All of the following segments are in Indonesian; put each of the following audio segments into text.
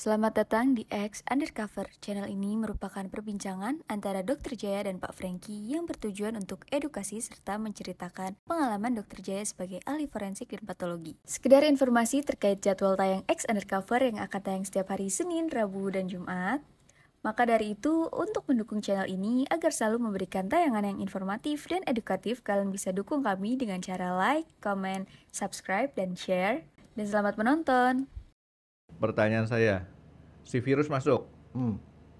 Selamat datang di X Undercover. Channel ini merupakan perbincangan antara Dr. Jaya dan Pak Franky yang bertujuan untuk edukasi serta menceritakan pengalaman Dr. Jaya sebagai ahli forensik dan patologi. Sekedar informasi terkait jadwal tayang X Undercover yang akan tayang setiap hari Senin, Rabu, dan Jumat. Maka dari itu, untuk mendukung channel ini agar selalu memberikan tayangan yang informatif dan edukatif, kalian bisa dukung kami dengan cara like, comment, subscribe, dan share. Dan selamat menonton! Pertanyaan saya, si virus masuk,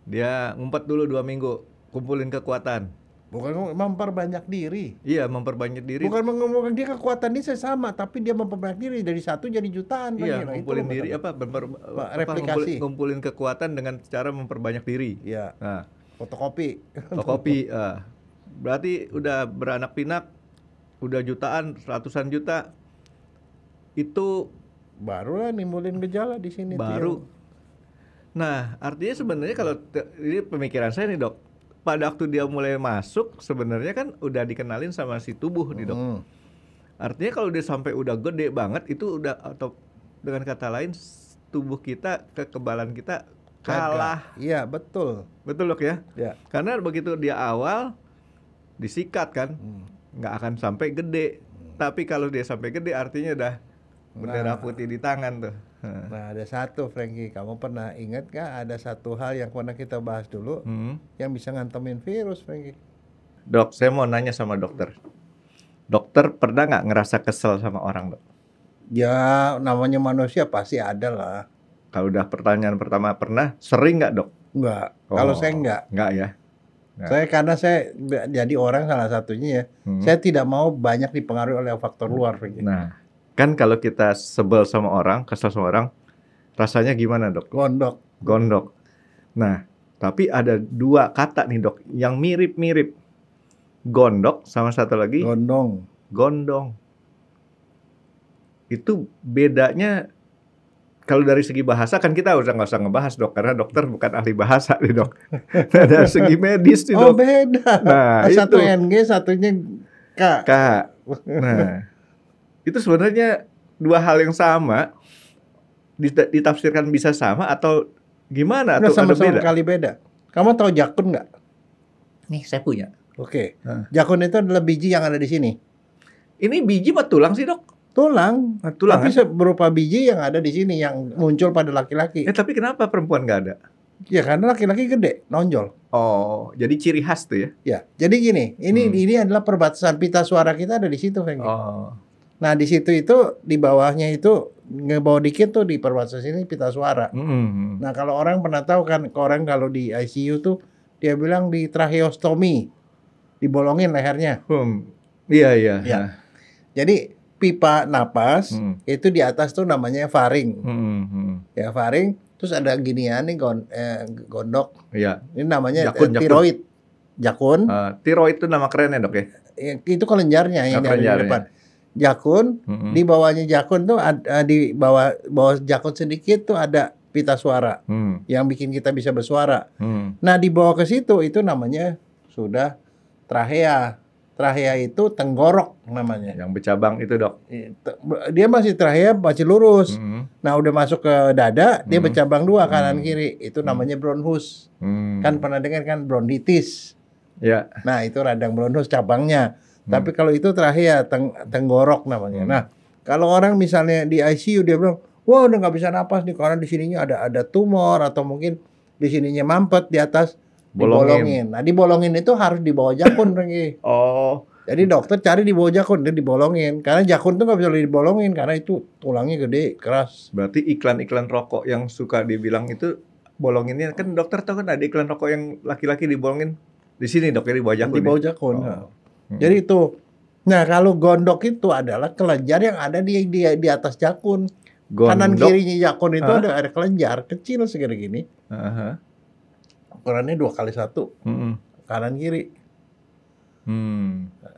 dia ngumpet dulu 2 minggu, kumpulin kekuatan. Bukan memperbanyak diri. Iya, memperbanyak diri. Bukan mengumumkan dia kekuatan dia sama, tapi dia memperbanyak diri dari 1 jadi jutaan. Iya, ngumpulin diri replikasi. ngumpulin kekuatan dengan cara memperbanyak diri. Iya. Nah, fotokopi. Berarti udah beranak pinak, udah jutaan, ratusan juta. Itu baru lah nimbulin gejala di sini. Baru. Nah, artinya sebenarnya kalau ini pemikiran saya nih, Dok. Pada waktu dia mulai masuk, sebenarnya kan udah dikenalin sama si tubuh nih, Dok. Artinya kalau dia sampai udah gede banget, itu udah, atau dengan kata lain tubuh kita, kekebalan kita kalah. Iya, betul. Betul, Dok ya? Ya. Karena begitu dia awal disikat kan, nggak akan sampai gede. Tapi kalau dia sampai gede artinya udah bendera putih di tangan tuh. Nah, ada satu, Franky, kamu pernah ingat gak ada satu hal yang pernah kita bahas dulu yang bisa ngantemin virus, Franky? Dok, saya mau nanya sama dokter. Dokter pernah nggak ngerasa kesel sama orang, Dok? Ya, namanya manusia pasti ada lah. Kalau udah pertanyaan pertama pernah, sering nggak, Dok? Enggak. Kalau saya enggak. Enggak ya? Karena saya jadi orang salah satunya ya. Saya tidak mau banyak dipengaruhi oleh faktor luar, Franky. Nah, kan kalau kita sebel sama orang, kesel sama orang, rasanya gimana, Dok? Gondok. Nah, tapi ada 2 kata nih, Dok, yang mirip-mirip. Gondok sama satu lagi gondong. Itu bedanya kalau dari segi bahasa kan kita nggak usah ngebahas, Dok, karena dokter bukan ahli bahasa nih, Dok. Nah, dari segi medis nih, Dok. Oh, beda. Nah, satu itu NG, satunya K. Nah, itu sebenarnya 2 hal yang sama, ditafsirkan bisa sama atau gimana? Atau sama-sama kali beda. Kamu tahu jakun nggak? Nih, saya punya. Oke. Jakun itu adalah biji yang ada di sini. Ini biji apa tulang sih, Dok? Tulang. Tulang tapi kan? berupa biji yang ada di sini yang muncul pada laki-laki. Tapi kenapa perempuan nggak ada? Ya karena laki-laki gede, nonjol. Oh, jadi ciri khas tuh ya? Ya, jadi gini, ini adalah perbatasan pita suara kita ada di situ, Franky. Oh. Nah, di situ itu di bawahnya itu ngebawa dikit tuh di perbatasan sini pita suara. Nah, kalau orang pernah tahu kan, orang kalau di ICU tuh dia bilang di tracheostomy, dibolongin lehernya. Iya. Ya. Jadi pipa napas itu di atas tuh namanya faring. Ya, faring. Terus ada ginian nih gondok. Iya. Ini namanya tiroid. Jakun. Tiroid itu nama kerennya, Dok ya? Itu kelenjarnya yang ada di depan. Jakun, di bawahnya jakun tuh di bawah jakun sedikit tuh ada pita suara yang bikin kita bisa bersuara. Nah, di bawah ke situ itu namanya sudah trachea. Trachea itu tenggorok namanya. Yang bercabang itu, Dok. Dia masih trachea masih lurus. Nah, udah masuk ke dada, dia bercabang 2 kanan kiri. Itu namanya bronchus. Kan pernah dengar kan bronkitis. Ya. Nah, itu radang bronchus cabangnya. Tapi kalau itu trachea tenggorok namanya. Nah, kalau orang misalnya di ICU dia bilang, wah udah nggak bisa napas nih karena di sininya ada tumor atau mungkin di sininya mampet di atas dibolongin. Nah, dibolongin itu harus di bawah jakun, Franky. Oh. Jadi dokter cari di bawah jakun, dia dibolongin. Karena jakun tuh nggak bisa dibolongin karena itu tulangnya gede, keras. Berarti iklan-iklan rokok yang suka dibilang itu bolonginnya kan dokter tahu kan ada iklan rokok yang laki-laki dibolongin di sini, Dok, ya, di bawah jakun. Di bawah jakun. Jadi itu. Nah, kalau gondok itu adalah kelenjar yang ada di atas jakun. Kanan kirinya jakun itu ada kelenjar kecil segini gini. Ukurannya 2x1. Kanan kiri.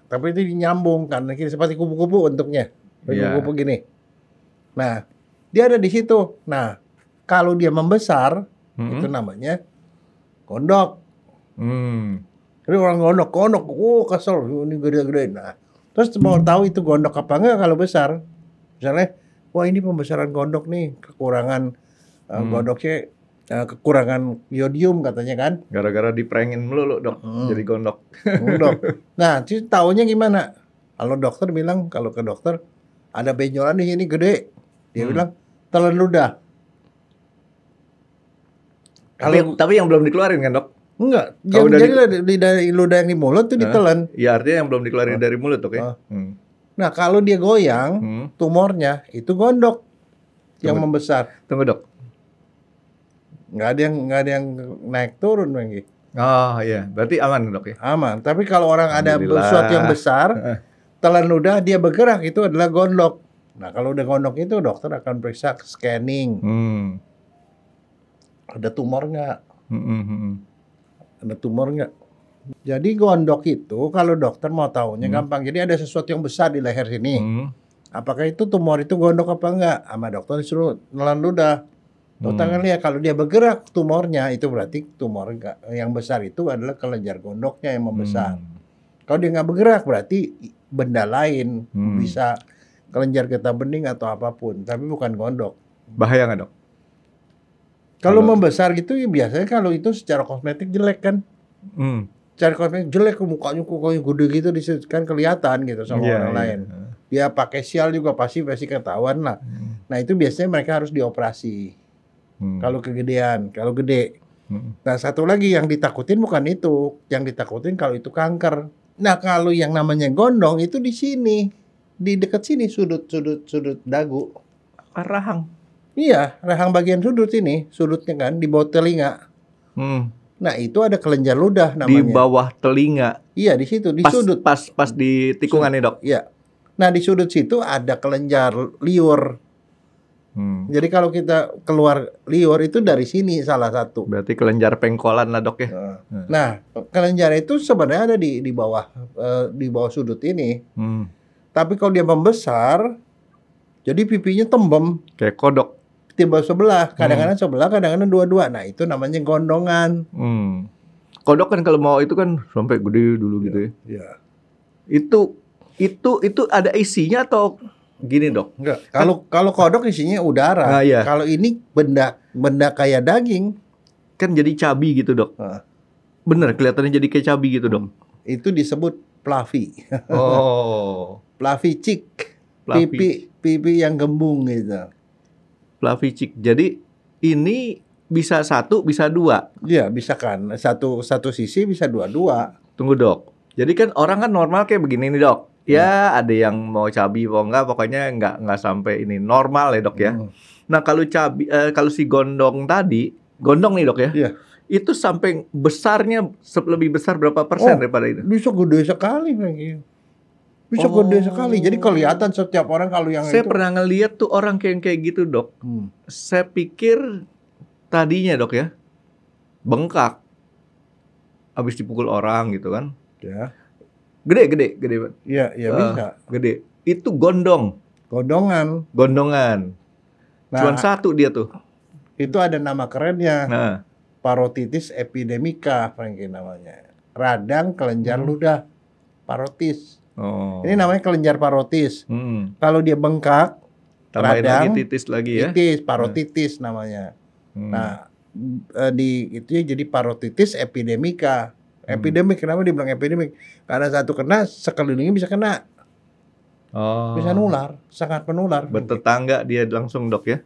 Tapi itu nyambung kanan kiri seperti kupu-kupu bentuknya. Kupu-kupu gini. Nah, dia ada di situ. Nah, kalau dia membesar itu namanya gondok. Jadi orang gondok, kesel, ini gede-gede. Nah, terus mau tahu itu gondok apa enggak kalau besar. Misalnya, wah ini pembesaran gondok nih, kekurangan Gondoknya kekurangan yodium katanya kan. Gara-gara diprengin melulu dok, jadi gondok. Gondok. Nah, taunya gimana? Kalau dokter bilang, kalau ke dokter ada benjolan di sini gede, dia bilang telan ludah. Tapi yang belum dikeluarin kan dok? Enggak, jadi dari ludah yang di mulut tuh ditelan. Iya, artinya yang belum dikeluarin dari mulut dok ya. Nah, kalau dia goyang, tumornya itu gondok yang membesar. Tunggu dok. Nggak ada yang naik turun lagi. Oh iya, berarti aman dok ya? Aman. Tapi kalau orang ada sesuatu yang besar, telan ludah dia bergerak, itu adalah gondok. Nah, kalau udah gondok itu dokter akan periksa scanning. Ada tumor nggak? Ada tumor nggak? Jadi gondok itu kalau dokter mau tahunya gampang. Jadi ada sesuatu yang besar di leher sini. Apakah itu tumor itu gondok apa enggak? Sama dokter disuruh nelan ludah. Dokter kan lihat kalau dia bergerak tumornya itu berarti tumor yang besar itu adalah kelenjar gondoknya yang membesar. Kalau dia nggak bergerak berarti benda lain, bisa kelenjar getah bening atau apapun, tapi bukan gondok. Bahaya nggak dok? Kalau membesar gitu ya biasanya kalau itu secara kosmetik jelek kan. Secara kosmetik jelek, mukanya gede gitu kan kelihatan gitu sama orang lain. Dia pakai sial juga pasti ketahuan lah. Nah itu biasanya mereka harus dioperasi. Kalau kegedean, kalau gede. Nah satu lagi yang ditakutin bukan itu, yang ditakutin kalau itu kanker. Nah kalau yang namanya gondong itu di sini, di dekat sini sudut dagu. Rahang. Iya, rahang bagian sudut ini, sudutnya kan di bawah telinga. Nah itu ada kelenjar ludah namanya. Di bawah telinga. Iya di situ, di sudut. Pas di tikungan nih dok. Iya. Nah di sudut situ ada kelenjar liur. Jadi kalau kita keluar liur itu dari sini salah satu. Berarti kelenjar pengkolan lah dok ya. Nah kelenjar itu sebenarnya ada di bawah sudut ini. Tapi kalau dia membesar, jadi pipinya tembem. Kayak kodok. Tiba sebelah, kadang-kadang sebelah, kadang-kadang dua-dua. Nah itu namanya gondongan. Kodok kan kalau mau itu kan sampai gede dulu gitu ya. Iya. Itu ada isinya atau gini dok? Enggak. Kalau kodok isinya udara. Iya. Kalau ini benda kayak daging. Kan jadi cabi gitu dok. Bener kelihatannya jadi kayak cabi gitu dok. Itu disebut plavi. Oh. Plavicik. Pipi yang gembung gitu. Plavicik. Jadi ini bisa satu, bisa dua. Iya, bisa kan. Satu sisi bisa dua-dua. Tunggu dok. Jadi kan orang kan normal kayak begini nih dok. Ya ada yang mau cabi mau enggak, pokoknya enggak sampai ini normal ya dok ya. Nah kalau cabi kalau si gondong nih dok ya. Iya. Itu sampai besarnya lebih besar berapa persen daripada itu? Bisa gede sekali lagi. Bisa gede sekali. Jadi kelihatan setiap orang kalau yang saya itu. Pernah ngeliat tuh orang kayak gitu dok. Saya pikir tadinya dok ya bengkak, habis dipukul orang gitu kan. Ya. Gede banget. Iya, bisa. Gede. Itu gondongan. Nah, Cuman satu dia tuh. Itu ada nama kerennya. Nah. Parotitis epidemica, Frankie namanya. Radang kelenjar ludah. Parotis. Ini namanya kelenjar parotis. Kalau dia bengkak, tambahin radang, lagi titis lagi ya. Parotitis namanya. Nah, itu jadi parotitis epidemica. Epidemik, kenapa dibilang epidemik? Karena satu kena, sekelilingnya bisa kena. Bisa nular, sangat penular. Bertetangga dia langsung dok ya.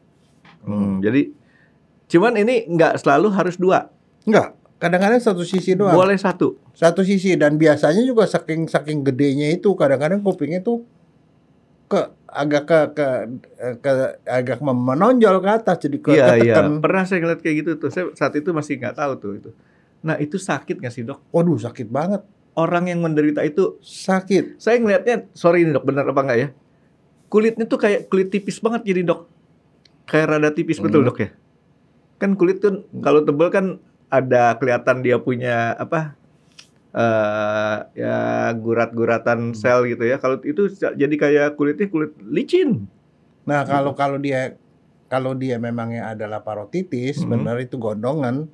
Jadi, cuman ini nggak selalu harus dua. Nggak, kadang-kadang satu sisi doang. Boleh satu. Satu sisi, dan biasanya juga saking gedenya itu, kadang-kadang kupingnya tuh agak menonjol ke atas, jadi ketekan. Iya. Pernah saya ngeliat kayak gitu tuh. Saya saat itu masih nggak tahu tuh itu. Nah itu sakit nggak sih dok? Waduh sakit banget. Orang yang menderita itu sakit. Saya ngelihatnya, sorry ini dok, benar apa enggak ya? Kulitnya tuh kayak kulit tipis banget jadi dok. Kayak rada tipis betul dok ya? Kan kulit tuh kalau tebal kan ada kelihatan dia punya apa? Ya gurat-guratan sel gitu ya. Kalau itu jadi kayak kulit licin. Nah kalau dia memangnya adalah parotitis, benar itu gondongan.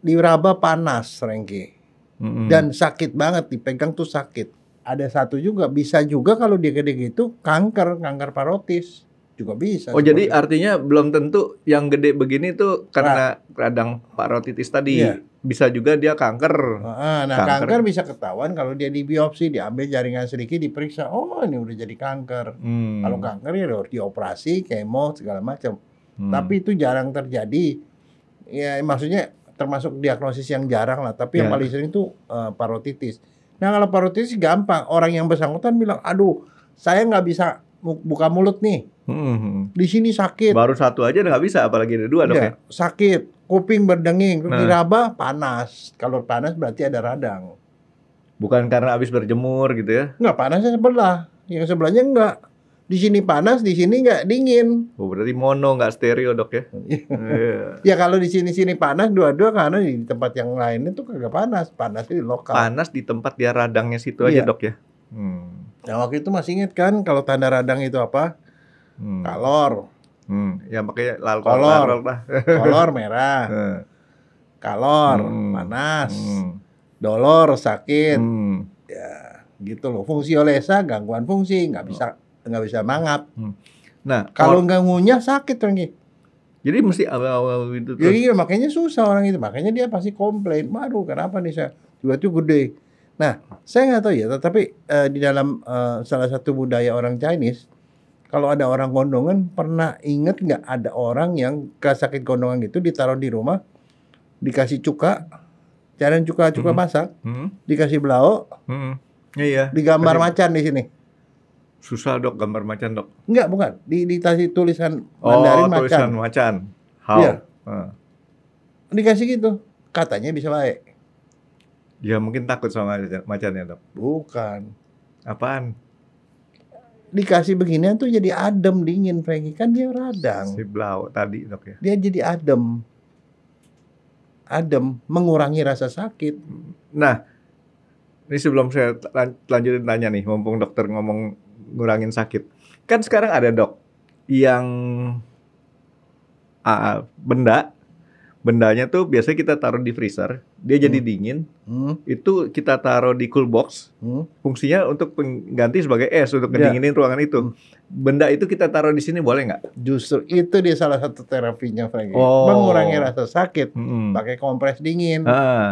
Diraba panas, Frankie. Dan sakit banget, dipegang tuh sakit. Ada satu juga, bisa juga kalau dia gede gitu, kanker parotis. juga bisa. Oh, jadi artinya belum tentu yang gede begini tuh karena radang parotitis tadi. Iya. Bisa juga dia kanker. Nah, kanker bisa ketahuan kalau dia dibiopsi, diambil jaringan sedikit, diperiksa. Oh, ini udah jadi kanker. Kalau kanker ya harus dioperasi, kemo, segala macam. Tapi itu jarang terjadi. Ya, maksudnya termasuk diagnosis yang jarang lah. Tapi yang paling sering itu parotitis. Nah, kalau parotitis gampang. Orang yang bersangkutan bilang, aduh, saya nggak bisa buka mulut nih. Di sini sakit. Baru satu aja udah nggak bisa, apalagi ada dua dok ya. Sakit, kuping berdenging, diraba panas. Kalau panas berarti ada radang. Bukan karena habis berjemur gitu ya? Nggak, panasnya sebelah. Yang sebelahnya enggak. Di sini panas, di sini nggak dingin. Oh, berarti mono nggak stereo dok ya? Ya kalau di sini panas dua-dua, karena di tempat yang lain itu kagak panas. Panasnya di lokal. Panas di tempat dia radangnya situ aja dok ya? Nah, waktu itu masih inget kan kalau tanda radang itu apa? Kalor. Ya makanya kolor merah. Kalor panas. Dolor sakit. Ya, gitu loh. Fungsiolesa gangguan fungsi, nggak bisa mangap. Nah, kalau nggak ngunyah sakit Rengki. Jadi mesti awal-awal itu terus. Jadi makanya susah orang itu. Makanya dia pasti komplain. Waduh, kenapa nih saya tiba-tiba gede. Nah, saya nggak tahu ya, tetapi di dalam salah satu budaya orang Chinese, kalau ada orang gondongan, pernah inget nggak ada orang yang sakit gondongan gitu ditaruh di rumah, dikasih cuka, cairan cuka masak, dikasih belau, iya. digambar macan di sini. Susah dok gambar macan dok. Enggak, bukan. Dikasih tulisan Mandarin macan. Tulisan macan. How? Iya. Dikasih gitu, katanya bisa baik. Ya mungkin takut sama macannya dok. Bukan. Apaan? Dikasih beginian tuh jadi adem, dingin, Franky. Kan dia radang. Si blau tadi dok ya. Dia jadi adem. Adem, mengurangi rasa sakit. Nah, ini sebelum saya lanjutin tanya nih, mumpung dokter ngomong ngurangin sakit. Kan sekarang ada dok yang bendanya tuh biasanya kita taruh di freezer, dia jadi dingin. Itu kita taruh di cool box. Fungsinya untuk pengganti sebagai es untuk ngedinginin ruangan itu. Benda itu kita taruh di sini boleh nggak? Justru itu dia salah satu terapinya, Franky. Mengurangi rasa sakit, pakai kompres dingin.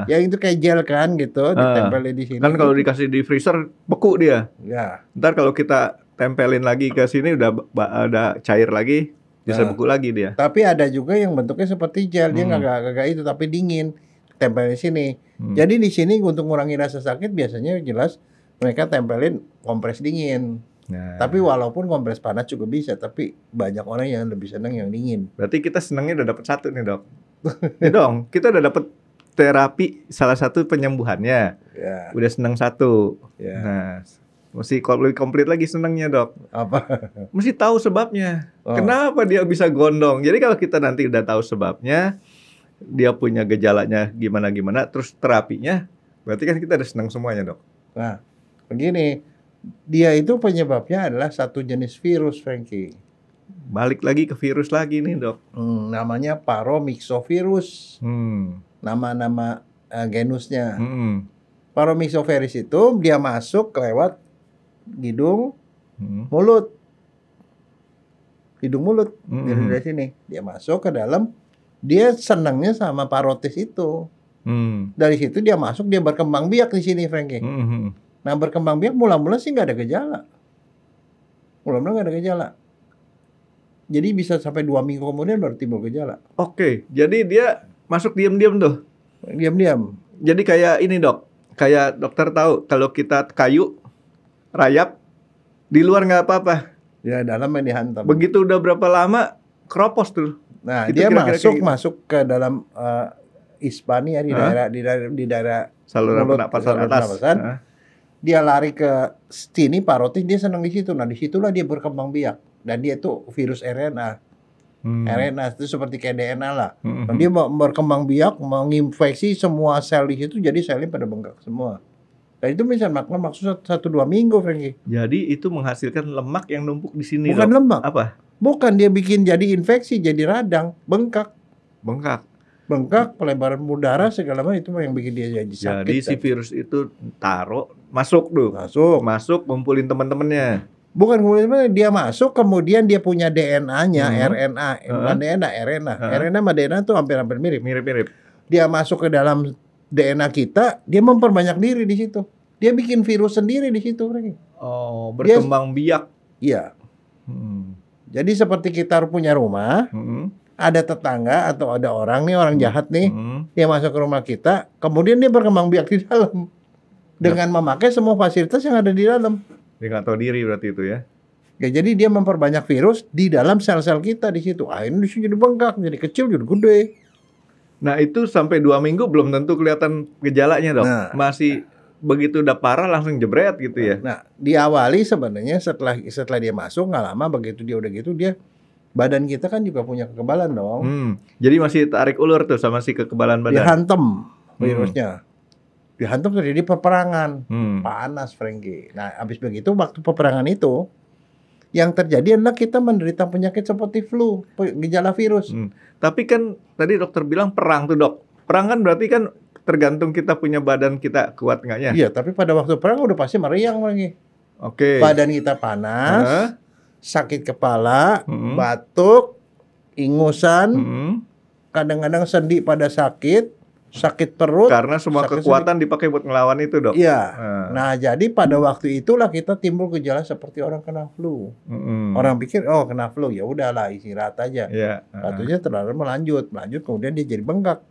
Ya itu kayak gel kan gitu, ditempelin di sini. Kan kalau dikasih di freezer beku dia. Ya. Ntar kalau kita tempelin lagi ke sini udah cair lagi. Bisa beku lagi dia. Tapi ada juga yang bentuknya seperti gel, dia nggak itu tapi dingin, tempel di sini. Jadi di sini untuk mengurangi rasa sakit biasanya jelas mereka tempelin kompres dingin. Tapi walaupun kompres panas juga bisa, tapi banyak orang yang lebih senang yang dingin. Berarti kita senangnya udah dapat satu nih dok. Ya dong, kita udah dapat terapi salah satu penyembuhannya. Ya. Udah senang satu. Ya. Nah, mesti komplit lagi senangnya dok. Apa? Mesti tahu sebabnya. Kenapa dia bisa gondong. Jadi kalau kita nanti udah tahu sebabnya, dia punya gejalanya gimana-gimana, terus terapinya, berarti kan kita udah senang semuanya dok. Nah, begini, dia itu penyebabnya adalah satu jenis virus, Franky. Balik lagi ke virus lagi nih dok. Namanya Paromyxovirus. Nama-nama genusnya. Paromyxovirus itu dia masuk lewat hidung, mulut. Hidung mulut dari sini. Dia masuk ke dalam, dia senangnya sama parotis itu. Dari situ dia masuk, dia berkembang biak di sini, Franky. Nah, berkembang biak mula-mula sih nggak ada gejala. Mula-mula nggak ada gejala. Jadi bisa sampai 2 minggu kemudian baru timbul gejala. Oke, jadi dia masuk diam-diam tuh. Diam-diam. Jadi kayak ini dok, kayak dokter tahu kalau kita kayu rayap di luar nggak apa-apa. Ya, dalam yang dihantam. Begitu udah berapa lama kropos tuh. Nah, itu dia gitu. masuk ke dalam ispan ya di daerah saluran mulut, pernapasan atas. Dia lari ke sini parotis, dia senang di situ. Nah, disitulah dia berkembang biak. Dan dia itu virus RNA. RNA itu seperti kayak DNA lah. Dan dia berkembang biak, menginfeksi semua sel di situ, jadi selnya pada bengkak semua. Dan itu bisa maksud 1-2 minggu, Franky. Jadi itu menghasilkan lemak yang numpuk di sini. Bukan dok. lemak. Apa? Bukan, dia bikin jadi infeksi, jadi radang, bengkak, pelebaran udara segala macam, itu yang bikin dia jadi sakit. Jadi si virus itu masuk tuh. Masuk, ngumpulin teman-temannya. Bukan kemudian dia masuk, kemudian dia punya DNA-nya, RNA, bukan DNA, RNA. RNA sama DNA tuh hampir-hampir mirip. Mirip-mirip. Dia masuk ke dalam DNA kita, dia memperbanyak diri di situ. Dia bikin virus sendiri di situ. Oh, berkembang biak. Iya. Jadi seperti kita punya rumah, ada tetangga atau ada orang nih, orang jahat nih, dia masuk ke rumah kita, kemudian dia berkembang biak di dalam dengan memakai semua fasilitas yang ada di dalam. Dia nggak tahu diri berarti itu ya. Ya, jadi dia memperbanyak virus di dalam sel-sel kita di situ. Ini di sini jadi bengkak, jadi kecil, jadi gede. Nah itu sampai 2 minggu belum tentu kelihatan gejalanya dok. Nah, masih begitu udah parah langsung jebret gitu ya. Nah diawali sebenarnya setelah dia masuk nggak lama, begitu dia udah gitu dia badan kita kan juga punya kekebalan dong. Jadi masih tarik ulur tuh sama si kekebalan badan. Dihantam virusnya. Dihantam terjadi peperangan. Panas Frankie. Nah habis begitu waktu peperangan itu yang terjadi adalah kita menderita penyakit seperti flu, gejala virus. Tapi kan tadi dokter bilang perang tuh dok. Perang kan berarti kan tergantung kita punya badan kita kuat enggaknya. Iya, tapi pada waktu perang udah pasti meriang lagi. Oke. Badan kita panas, sakit kepala, batuk, ingusan, kadang-kadang sendi pada sakit perut. Karena semua kekuatan dipakai buat ngelawan itu dok. Iya. Nah jadi pada waktu itulah kita timbul gejala seperti orang kena flu. Orang pikir kena flu, ya udahlah istirahat aja. Katanya terlalu melanjut kemudian dia jadi bengkak.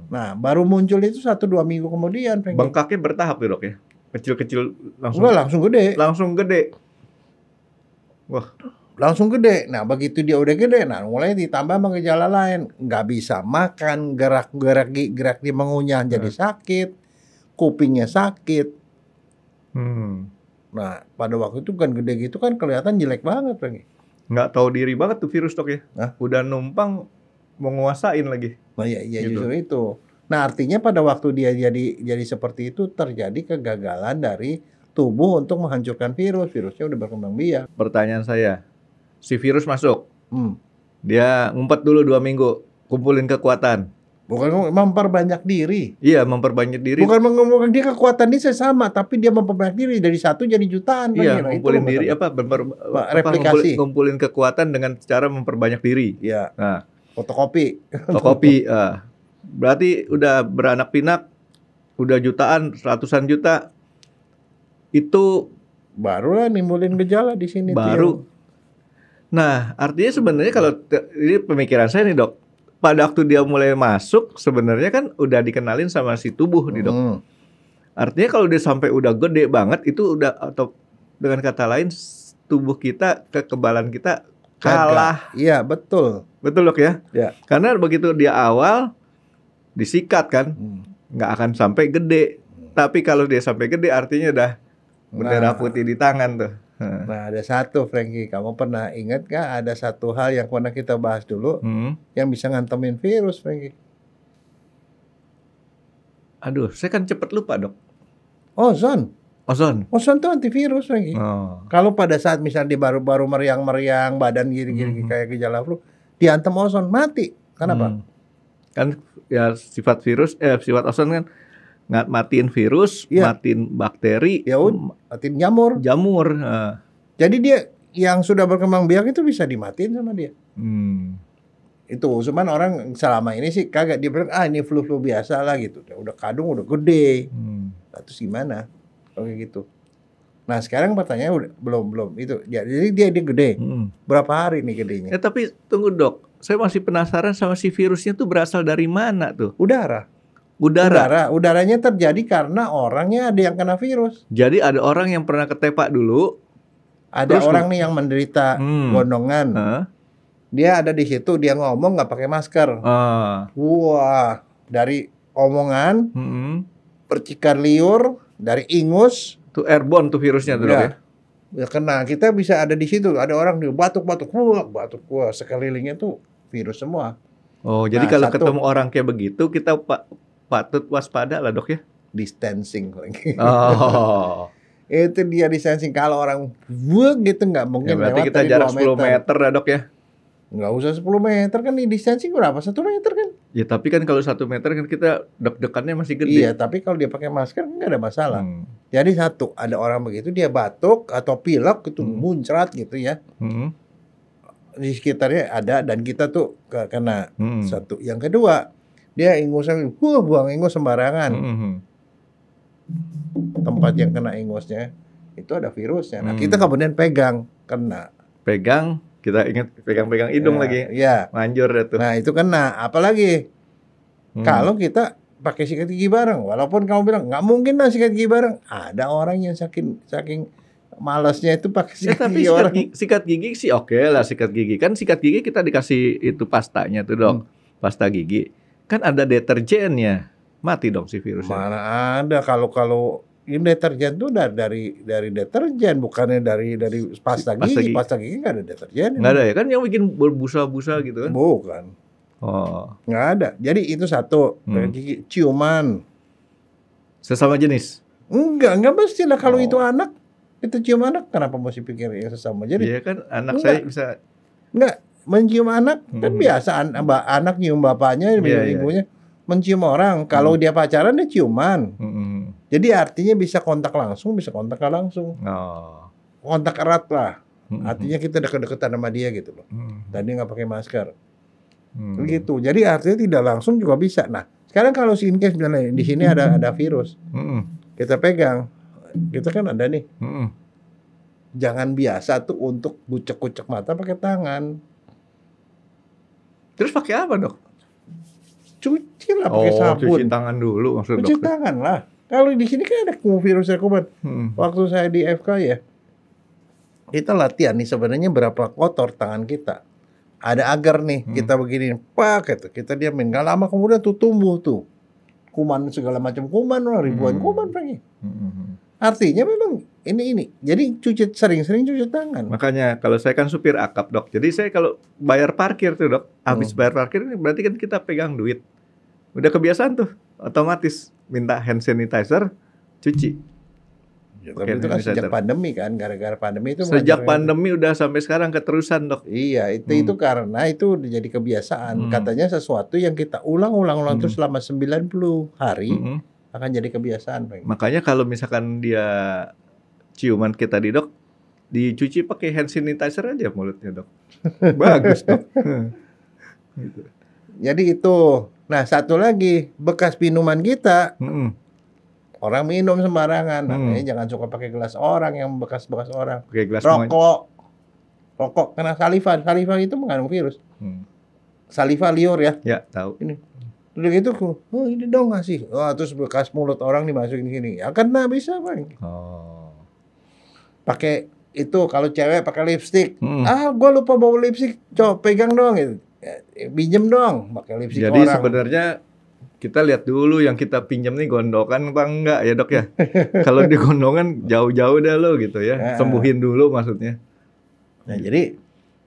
Nah baru muncul itu 1-2 minggu kemudian. Bengkaknya bertahap tuh dok ya? Kecil-kecil langsung? Enggak, langsung gede. Langsung gede? Wah. Langsung gede. Nah begitu dia udah gede, nah mulai ditambah sama gejala lain. Nggak bisa makan, gerak di mengunyah jadi sakit, kupingnya sakit. Nah pada waktu itu kan gede gitu kan kelihatan jelek banget lagi. Nggak tahu diri banget tuh virus dok ya? Udah numpang menguasain lagi. Nah iya gitu. Justru itu. Nah artinya pada waktu dia jadi seperti itu terjadi kegagalan dari tubuh untuk menghancurkan virus. Virusnya udah berkembang biak. Pertanyaan saya, si virus masuk, dia ngumpet dulu 2 minggu, kumpulin kekuatan. Bukan memperbanyak diri. Iya, memperbanyak diri. Bukan mengumpulkan dia, kekuatan dia sama, tapi dia memperbanyak diri dari 1 jadi jutaan. Iya, ngumpulin diri replikasi. Ngumpulin kekuatan dengan cara memperbanyak diri. Iya. Nah, fotokopi. Berarti udah beranak pinak, udah jutaan, ratusan juta. Itu barulah nimbulin gejala di sini. Baru. Nah, artinya sebenarnya kalau ini pemikiran saya nih dok, pada waktu dia mulai masuk sebenarnya kan udah dikenalin sama si tubuh nih dok. Artinya kalau dia sampai udah gede banget itu udah, atau dengan kata lain tubuh kita, kekebalan kita kalah. Iya betul. Betul dok ya? Ya. Karena begitu dia awal disikat kan, nggak akan sampai gede. Tapi kalau dia sampai gede artinya udah bendera putih di tangan tuh. Nah ada satu Frankie, kamu pernah ingat gak ada satu hal yang pernah kita bahas dulu yang bisa ngantemin virus Frankie? Aduh, saya kan cepet lupa dok. Ozon tuh antivirus Frankie. Kalau pada saat misalnya dia baru meriang-meriang badan gini-gini kayak gejala flu, diantem ozon mati. Kenapa? Kan ya sifat ozon kan nggak matiin virus, matiin bakteri, matiin jamur. Jadi dia yang sudah berkembang biak itu bisa dimatiin sama dia. Itu cuman orang selama ini sih kagak, dia bilang ini flu biasa lah gitu. Udah kadung udah gede. Terus gimana? Oke gitu. Nah sekarang pertanyaannya belum itu. Jadi dia gede. Berapa hari nih gedenya? Tapi tunggu dok, saya masih penasaran sama si virusnya tuh berasal dari mana tuh? Udaranya terjadi karena orangnya ada yang kena virus. Jadi ada orang yang pernah ketepak dulu. Ada orang nih yang menderita gondongan. Dia ada di situ, dia ngomong nggak pakai masker. Wah, dari omongan, percikan liur, dari ingus. Tuh airborne tuh virusnya tuh ya. Ya kena. Kita bisa ada di situ. Ada orang nih batuk, sekelilingnya tuh virus semua. Oh, jadi kalau ketemu orang kayak begitu kita patut waspada lah dok ya. Distancing lagi. Itu dia distancing. Kalau orang gitu nggak mungkin. Ya, berarti kita jarak 10 meter lah dok ya. Nggak usah 10 meter kan, di distancing berapa? 1 meter kan? Ya tapi kan kalau 1 meter kan kita deg-degannya masih gede. Iya, tapi kalau dia pakai masker nggak ada masalah. Jadi satu, ada orang begitu dia batuk atau pilek itu muncrat gitu ya. Di sekitarnya ada dan kita tuh kena. Satu. Yang kedua, dia ingusnya buang ingus sembarangan. Tempat yang kena ingusnya itu ada virusnya. Nah, kita kemudian pegang, kena. Pegang, kita ingat pegang-pegang hidung lagi. Iya. Manjur deh tuh. Nah, itu kena. Apalagi kalau kita pakai sikat gigi bareng. Walaupun kamu bilang nggak mungkin lah sikat gigi bareng. Ada orang yang saking malasnya itu pakai sikat tapi gigi sikat gigi sih oke lah, sikat gigi. Kan sikat gigi kita dikasih itu pastanya tuh dok. Pasta gigi. Kan ada deterjennya. Mati dong si virusnya. Mana ada kalau ini deterjen tuh dari deterjen, bukannya dari pasta gigi. Pasta gigi nggak ada deterjen. Nggak ada ya? Kan yang bikin berbusa-busa gitu kan? Bukan. Oh. Nggak ada. Jadi itu satu. Gigi ciuman. Sesama jenis? Nggak mesti lah kalau itu anak. Itu cium anak, kenapa mesti pikir yang sesama? Jadi iya kan anak saya bisa. Nggak, mencium anak kan biasa. Anak nyium bapaknya, ibunya. Mencium orang. Kalau dia pacaran dia ciuman. Jadi artinya bisa kontak langsung, bisa kontak nggak langsung. Kontak erat lah. Artinya kita deket-deketan sama dia gitu loh. Dan dia nggak pakai masker. Begitu. Jadi artinya tidak langsung juga bisa. Nah, sekarang kalau in case misalnya di sini ada virus, kita pegang, kita kan ada nih. Jangan biasa tuh untuk kucek-kucek mata pakai tangan. Terus pakai apa dok? Cuci lah pakai sabun. Cuci tangan dulu maksud cuci tangan lah. Kalau di sini kan ada virusnya kuman. Waktu saya di FK ya, kita latihan nih sebenarnya berapa kotor tangan kita. Ada agar nih kita begini, pak gitu. Kita diamin. Gak lama kemudian tuh tumbuh tuh kuman segala macam kuman, ribuan kuman pergi. Artinya memang ini. Jadi sering-sering cuci tangan. Makanya kalau saya kan supir akap dok. Jadi saya kalau bayar parkir tuh dok, habis bayar parkir ini berarti kan kita pegang duit. Udah kebiasaan tuh, otomatis minta hand sanitizer, cuci. Ya, tapi itu kan sejak pandemi kan, gara-gara pandemi itu. Sejak pandemi udah sampai sekarang keterusan dok. Iya, itu karena itu udah jadi kebiasaan. Katanya sesuatu yang kita ulang-ulang terus selama 90 hari akan jadi kebiasaan. Makanya kalau misalkan dia ciuman kita di dok, dicuci pakai hand sanitizer aja mulutnya dok. Bagus dok. Gitu. Jadi itu. Nah, satu lagi, bekas minuman kita. Orang minum sembarangan. Makanya jangan suka pakai gelas orang yang bekas-bekas orang. Pakai gelas rokok kena saliva. Saliva itu mengandung virus. Saliva liur ya. Ya, tahu. Ini. Udah gitu, ini dong ngasih. Terus bekas mulut orang dimasukin sini. Ya kena bisa, Bang. Pakai itu kalau cewek pakai lipstik. Gua lupa bawa lipstik. Coba pegang dong gitu. Pinjem dong pakai lipstik orang. Jadi sebenarnya kita lihat dulu yang kita pinjam nih gondokan apa enggak ya dok ya. Kalau di gondongan jauh-jauh dah lo gitu ya. Sembuhin dulu maksudnya. Nah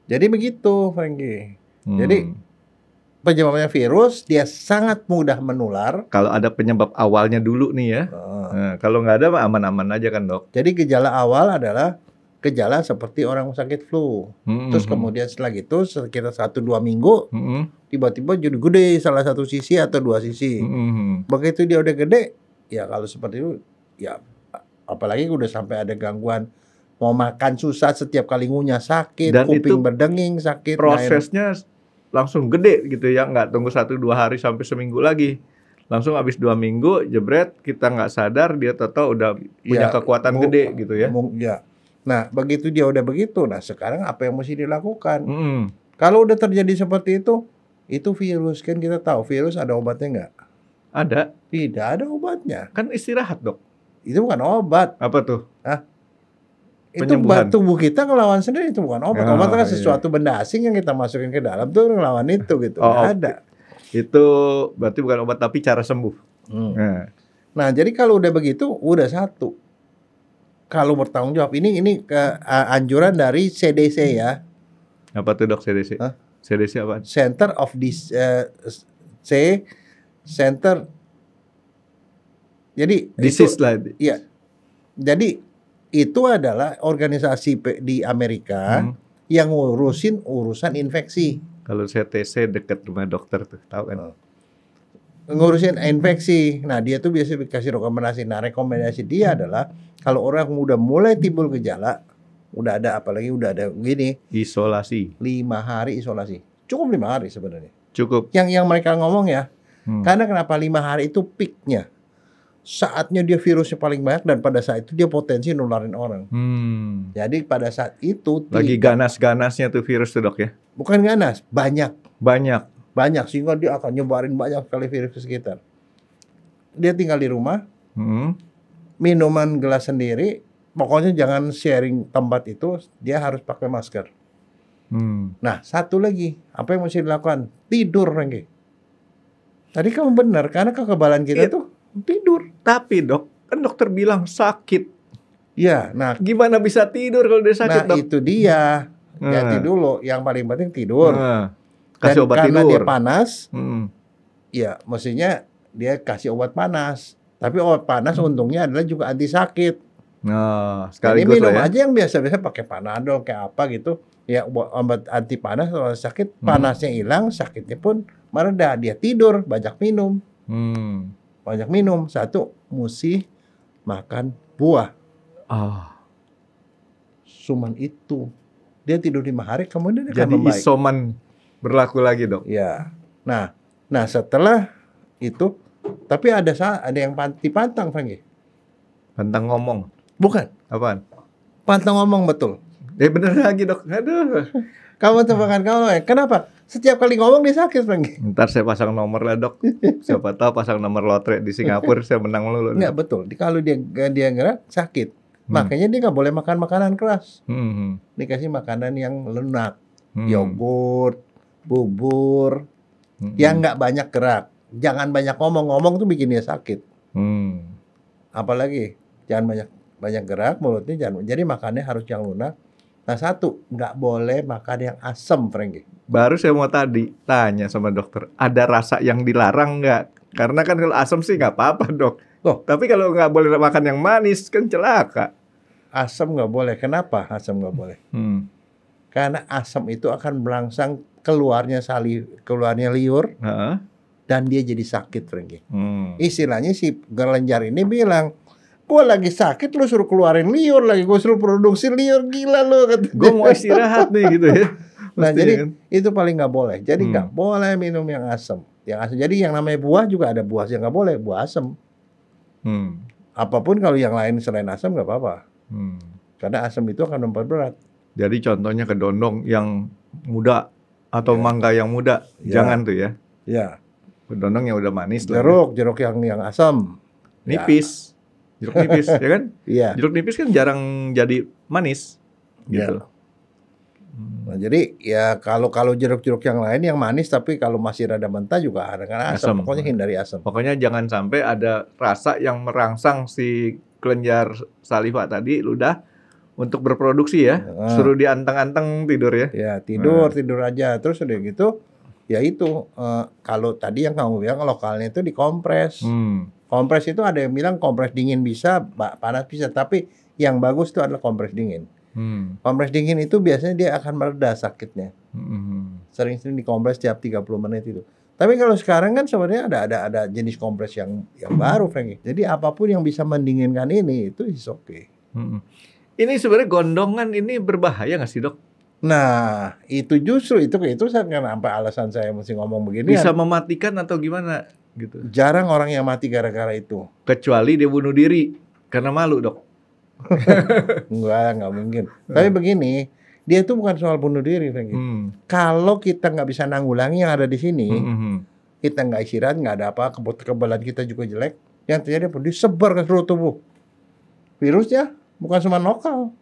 jadi begitu Franky. Jadi penyebabnya virus dia sangat mudah menular. Kalau ada penyebab awalnya dulu nih ya. Nah, kalau nggak ada mah aman-aman aja kan dok. Jadi gejala awal adalah gejala seperti orang sakit flu. Terus kemudian setelah itu sekitar 1-2 minggu tiba-tiba jadi gede salah satu sisi atau dua sisi. Begitu dia udah gede, ya kalau seperti itu ya apalagi udah sampai ada gangguan mau makan susah, setiap kali ngunyah sakit, dan kuping berdenging sakit. Prosesnya langsung gede gitu ya, nggak tunggu 1-2 hari sampai seminggu lagi. Langsung habis 2 minggu jebret kita nggak sadar dia tahu udah punya kekuatan gede gitu ya. Nah, begitu dia udah begitu, nah sekarang apa yang mesti dilakukan? Kalau udah terjadi seperti itu virus, kan kita tahu virus ada obatnya nggak? Ada. Tidak ada obatnya. Kan istirahat dok. Itu bukan obat. Apa tuh? Itu tubuh kita ngelawan sendiri, itu bukan obat. Obat kan sesuatu benda asing yang kita masukin ke dalam tuh ngelawan itu gitu. Nggak ada. Itu berarti bukan obat tapi cara sembuh. Nah, jadi kalau udah begitu, udah satu. Kalau bertanggung jawab, ini anjuran dari CDC ya. Apa tuh dok CDC? CDC apa? Center of Center. Jadi disease lah. Iya. Jadi itu adalah organisasi di Amerika yang ngurusin urusan infeksi. Kalau CTC dekat rumah dokter tuh, tahu kan? ngurusin infeksi. Nah, dia tuh biasa dikasih rekomendasi. Nah, rekomendasi dia adalah kalau orang udah mulai timbul gejala, udah ada apalagi udah ada gini, Isolasi. 5 hari isolasi. Cukup 5 hari sebenarnya. Cukup. Yang mereka ngomong ya. Karena kenapa 5 hari itu peaknya? Saatnya dia virusnya paling banyak dan pada saat itu dia potensi nularin orang. Jadi pada saat itu Lagi ganas-ganasnya tuh virus tuh, Dok ya. bukan ganas, banyak sehingga dia akan nyebarin banyak sekali virus ke sekitar. Dia tinggal di rumah, minuman gelas sendiri, pokoknya jangan sharing tempat itu, dia harus pakai masker. Nah, satu lagi, apa yang mesti dilakukan? Tidur, Rengki. Tadi kamu benar, karena kekebalan kita tuh tidur. Tapi Dok, kan dokter bilang sakit. Ya, nah Gimana bisa tidur kalau dia sakit, Dok? itu dia. Hati dulu, yang paling penting tidur. Kasih Dan obat karena tidur. dia panas, ya mestinya dia kasih obat panas. Tapi obat panas untungnya adalah juga anti sakit. Nah, Jadi sekaligus minum lah ya. aja yang biasa-biasa pakai Panadol kayak apa gitu. Ya obat anti panas kalau sakit, panasnya hilang, sakitnya pun mereda. Dia tidur, banyak minum. Banyak minum. Satu, mesti makan buah. Cuman itu. Dia tidur 5 hari, kemudian dia akan Jadi membaik. isoman berlaku lagi, Dok. Ya. Nah setelah itu, tapi ada yang dipantang, Franky. Pantang ngomong. Bukan. Apaan? Pantang ngomong betul. Bener lagi, Dok. Aduh. Kamu tebakan kamu. Kenapa? Setiap kali ngomong dia sakit, Franky. Ntar saya pasang nomor lah, Dok. Siapa tahu pasang nomor lotre di Singapura saya menang mulu. Enggak, betul. Kalau dia gerak sakit. Makanya dia nggak boleh makan makanan keras. Dikasih makanan yang lunak. Yogurt, bubur, yang nggak banyak gerak. Jangan banyak ngomong tuh bikin dia sakit. Apalagi jangan banyak gerak, mulutnya jangan. Jadi makannya harus yang lunak. Nah, satu, nggak boleh makan yang asam, Franky. Baru saya mau tanya sama dokter, ada rasa yang dilarang nggak? Karena kan kalau asam sih nggak apa-apa, Dok. Loh, Tapi kalau nggak boleh makan yang manis kan celaka. asam nggak boleh. Kenapa asam nggak boleh? Karena asam itu akan merangsang keluarnya liur dan dia jadi sakit, Franky. Istilahnya si kelenjar ini bilang, gue lagi sakit, lu suruh keluarin liur lagi, gue suruh produksi liur, gila lu. Gue mau istirahat nih gitu ya. Nah, Mesti, jadi kan? itu paling nggak boleh. Jadi nggak boleh minum yang asam. Jadi yang namanya buah juga ada buah yang nggak boleh, buah asam. Apapun kalau yang lain selain asam nggak apa-apa. Karena asam itu akan memperberat. Jadi contohnya kedondong yang muda atau mangga yang muda, jangan tuh ya. Ya. Kedondong yang udah manis lah. Jeruk yang asam. Nipis. Jeruk nipis, ya kan? Iya. Jeruk nipis kan jarang jadi manis gitu. Nah, jadi ya kalau jeruk-jeruk yang lain yang manis tapi kalau masih rada mentah juga ada karena asam. Pokoknya hindari asam. Pokoknya jangan sampai ada rasa yang merangsang si kelenjar saliva tadi ludah untuk berproduksi ya. Suruh dianteng-anteng tidur ya. Ya, tidur aja. Terus udah gitu ya itu kalau tadi yang kamu bilang lokalnya itu dikompres. Kompres itu ada yang bilang kompres dingin bisa, panas bisa, tapi yang bagus itu adalah kompres dingin. Kompres dingin itu biasanya dia akan mereda sakitnya. Sering-sering dikompres tiap 30 menit itu. Tapi kalau sekarang kan sebenarnya ada jenis kompres yang baru, Franky. Jadi apapun yang bisa mendinginkan ini itu is okay. Ini sebenarnya gondongan ini berbahaya nggak sih, Dok? Nah, itu justru itu kenapa alasan saya mesti ngomong begini. Bisa mematikan atau gimana gitu. Jarang orang yang mati gara-gara itu. Kecuali dia bunuh diri karena malu, Dok. Nggak mungkin. Tapi begini, dia itu bukan soal bunuh diri, Franky. Kalau kita nggak bisa nanggulangi yang ada di sini, kita nggak istirahat, nggak ada apa, kekebalan kita juga jelek. Yang terjadi apa? Disebar ke seluruh tubuh. Virusnya bukan cuma lokal,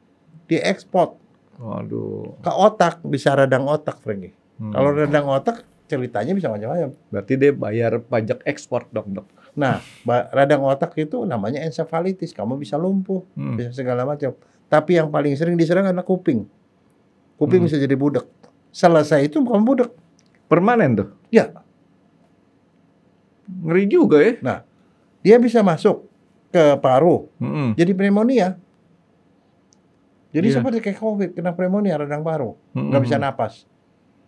diekspor. Waduh. Ke otak, bisa radang otak, Franky. Kalau radang otak, ceritanya bisa macam-macam. Berarti dia bayar pajak ekspor, Dok. Nah, radang otak itu namanya ensefalitis. Kamu bisa lumpuh, bisa segala macam. Tapi yang paling sering diserang adalah kuping. Kuping bisa jadi budak. Selesai itu kamu budak. Permanen tuh? Ya. Ngeri juga ya. Nah, dia bisa masuk ke paru, jadi pneumonia. Jadi seperti kayak COVID, kena pneumonia radang paru, nggak bisa napas.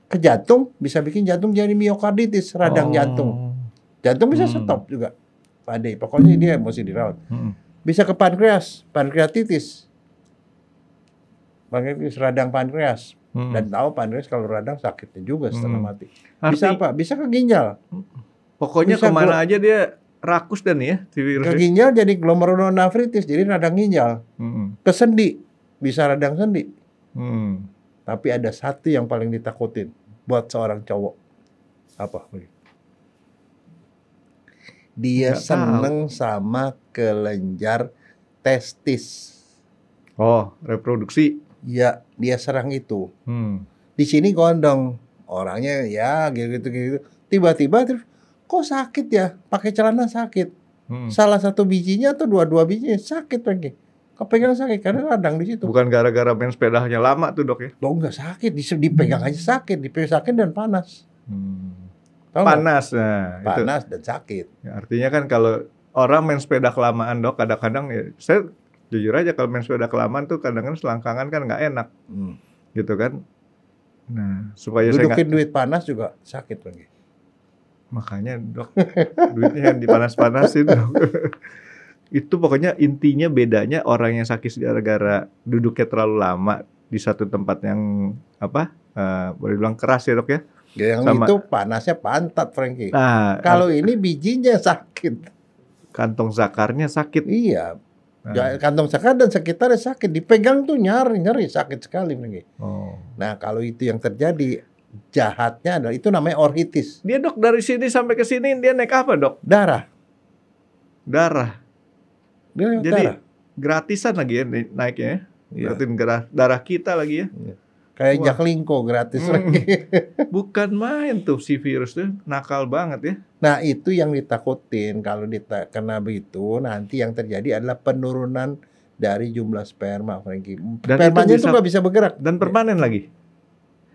Ke jantung, bisa bikin jantung jadi miokarditis, radang jantung. Jantung bisa stop juga. Pade, pokoknya dia mesti dirawat. Bisa ke pankreatitis, radang pankreas. Dan tahu pankreas kalau radang sakitnya juga setengah mati. Bisa apa? Bisa ke ginjal. Pokoknya bisa kemana aja dia rakus dan ya si virus. Ke ginjal jadi glomerulonefritis, jadi radang ginjal. Ke sendi, bisa radang sendi. Tapi ada satu yang paling ditakutin buat seorang cowok. Apa? Dia seneng sama kelenjar testis. Oh, reproduksi. Ya, dia serang itu. Di sini gondong. Orangnya ya gitu. Tiba-tiba terus, kok sakit ya? Pakai celana sakit. Salah satu bijinya atau dua bijinya sakit lagi. Kepegang sakit karena radang di situ. Bukan gara-gara main sepedanya lama tuh dok ya? Loh enggak sakit, dipegang aja sakit, dipegang sakit dan panas. Panas, nah, panas dan sakit. Ya, artinya kan kalau orang main sepeda kelamaan dok, kadang-kadang ya, saya jujur aja kalau main sepeda kelamaan tuh kadang-kadang selangkangan kan nggak enak, gitu kan. Nah, supaya dudukin duit panas juga sakit lagi. Makanya dok, duitnya yang dipanas-panasin dok. Itu pokoknya intinya bedanya orang yang sakit gara-gara duduknya terlalu lama di satu tempat yang boleh bilang keras ya dok ya. Yang sama, itu panasnya pantat, Frankie. Nah, kalau ini bijinya sakit. Kantong zakarnya sakit. Iya. Kantong zakar dan sekitarnya sakit. Dipegang tuh nyeri sakit sekali, Frankie. Nah, kalau itu yang terjadi, jahatnya adalah itu namanya orhitis. Dia dok dari sini sampai ke sini dia naik apa dok? Darah. Dia jadi darah. Gratisan lagi ya naiknya ya. Darah kita lagi ya. Kayak Jaklingko gratis lagi. Bukan main tuh si virus tuh, nakal banget ya. Nah itu yang ditakutin, kalau kena begitu nanti yang terjadi adalah penurunan dari jumlah sperma, Frankie. Spermanya itu nggak bisa bergerak. Dan permanen lagi.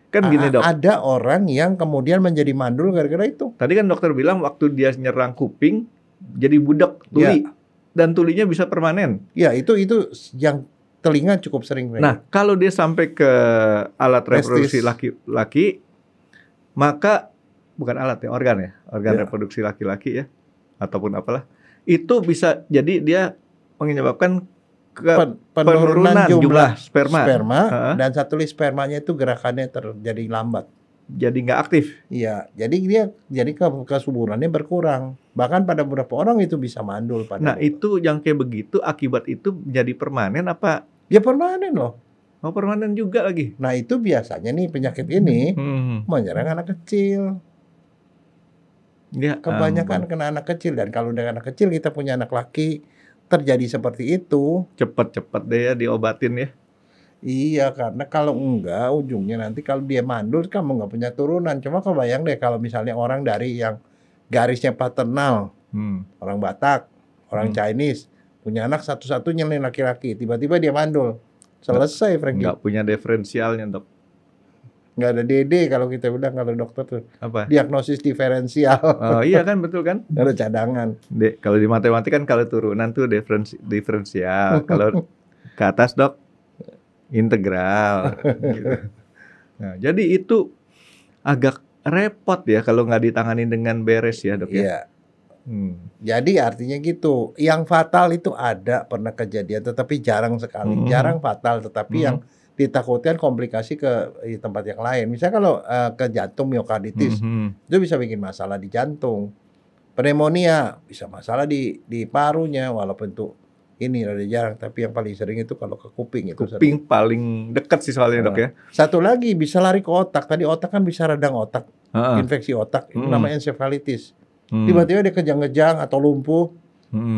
Kan gini dok. Ada orang yang kemudian menjadi mandul gara-gara itu. Tadi kan dokter bilang waktu dia nyerang kuping, jadi budak tuli. Ya. Dan tulinya bisa permanen. Ya itu yang telinga cukup sering. Nah, kalau dia sampai ke alat reproduksi laki-laki, maka bukan alat ya, organ reproduksi laki-laki ya, ataupun apalah, itu bisa jadi dia menyebabkan penurunan jumlah sperma. Dan satu list spermanya itu gerakannya terjadi lambat. Jadi nggak aktif. Iya, jadi kesuburannya berkurang. Bahkan pada beberapa orang itu bisa mandul. Nah itu yang kayak begitu, akibat itu jadi permanen apa? Ya permanen loh. Oh permanen juga lagi. Nah itu biasanya nih penyakit ini menyerang anak kecil. Ya, kebanyakan kena anak kecil. Dan kalau dengan anak kecil kita punya anak laki terjadi seperti itu, cepet-cepet deh ya diobatin ya. Iya, karena kalau enggak ujungnya nanti kalau dia mandul kamu nggak punya turunan. Cuma kebayang deh kalau misalnya orang dari yang garisnya paternal, orang Batak, orang Chinese, punya anak satu-satunya nih laki-laki, tiba-tiba dia mandul, selesai Frankie. Nggak punya diferensialnya dok. Nggak ada DD kalau kita bilang, kalau dokter tuh. Apa? Diagnosis diferensial. Oh iya kan, betul kan? Nggak ada cadangan. Kalau di matematika kan kalau turunan tuh diferensial, kalau ke atas dok integral. Gitu. Nah, jadi itu agak repot ya kalau nggak ditangani dengan beres ya dok ya. Iya. Jadi artinya gitu. Yang fatal itu ada pernah kejadian, tetapi jarang sekali. Jarang fatal, tetapi yang ditakutkan komplikasi ke tempat yang lain. Misalnya kalau ke jantung miokarditis, itu bisa bikin masalah di jantung. Pneumonia bisa masalah di parunya, walaupun itu ini rada jarang, tapi yang paling sering itu kalau ke kuping itu. Kuping paling dekat sih soalnya dok ya. Satu lagi bisa lari ke otak. Tadi otak kan bisa radang otak, infeksi otak, itu namanya encephalitis. Tiba-tiba dia kejang-kejang atau lumpuh.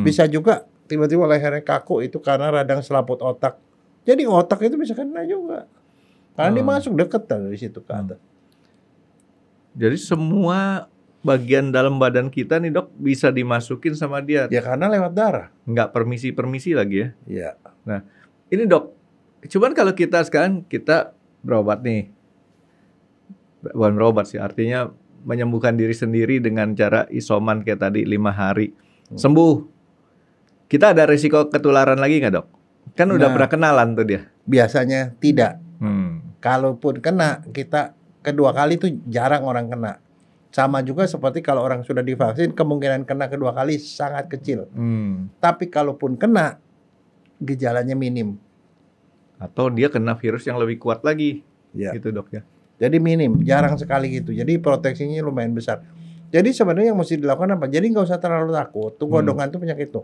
Bisa juga tiba-tiba lehernya kaku, itu karena radang selaput otak. Jadi otak itu bisa kena juga. Karena dia masuk dekat dari situ ke atas. Jadi semua bagian dalam badan kita nih dok bisa dimasukin sama dia. Ya karena lewat darah. Nggak permisi lagi ya. Iya. Nah ini dok, cuman kalau kita sekarang kita berobat nih, bukan berobat sih, artinya menyembuhkan diri sendiri dengan cara isoman kayak tadi 5 hari, sembuh. Kita ada risiko ketularan lagi nggak dok? Kan udah pernah kenalan tuh dia. Biasanya tidak. Kalaupun kena, kita kedua kali tuh jarang orang kena. Sama juga seperti kalau orang sudah divaksin, kemungkinan kena kedua kali sangat kecil. Tapi kalaupun kena, gejalanya minim. Atau dia kena virus yang lebih kuat lagi, gitu dok ya. Jadi minim, jarang sekali gitu. Jadi proteksinya lumayan besar. Jadi sebenarnya yang mesti dilakukan apa? Jadi nggak usah terlalu takut. Tuh gondongan itu penyakit itu.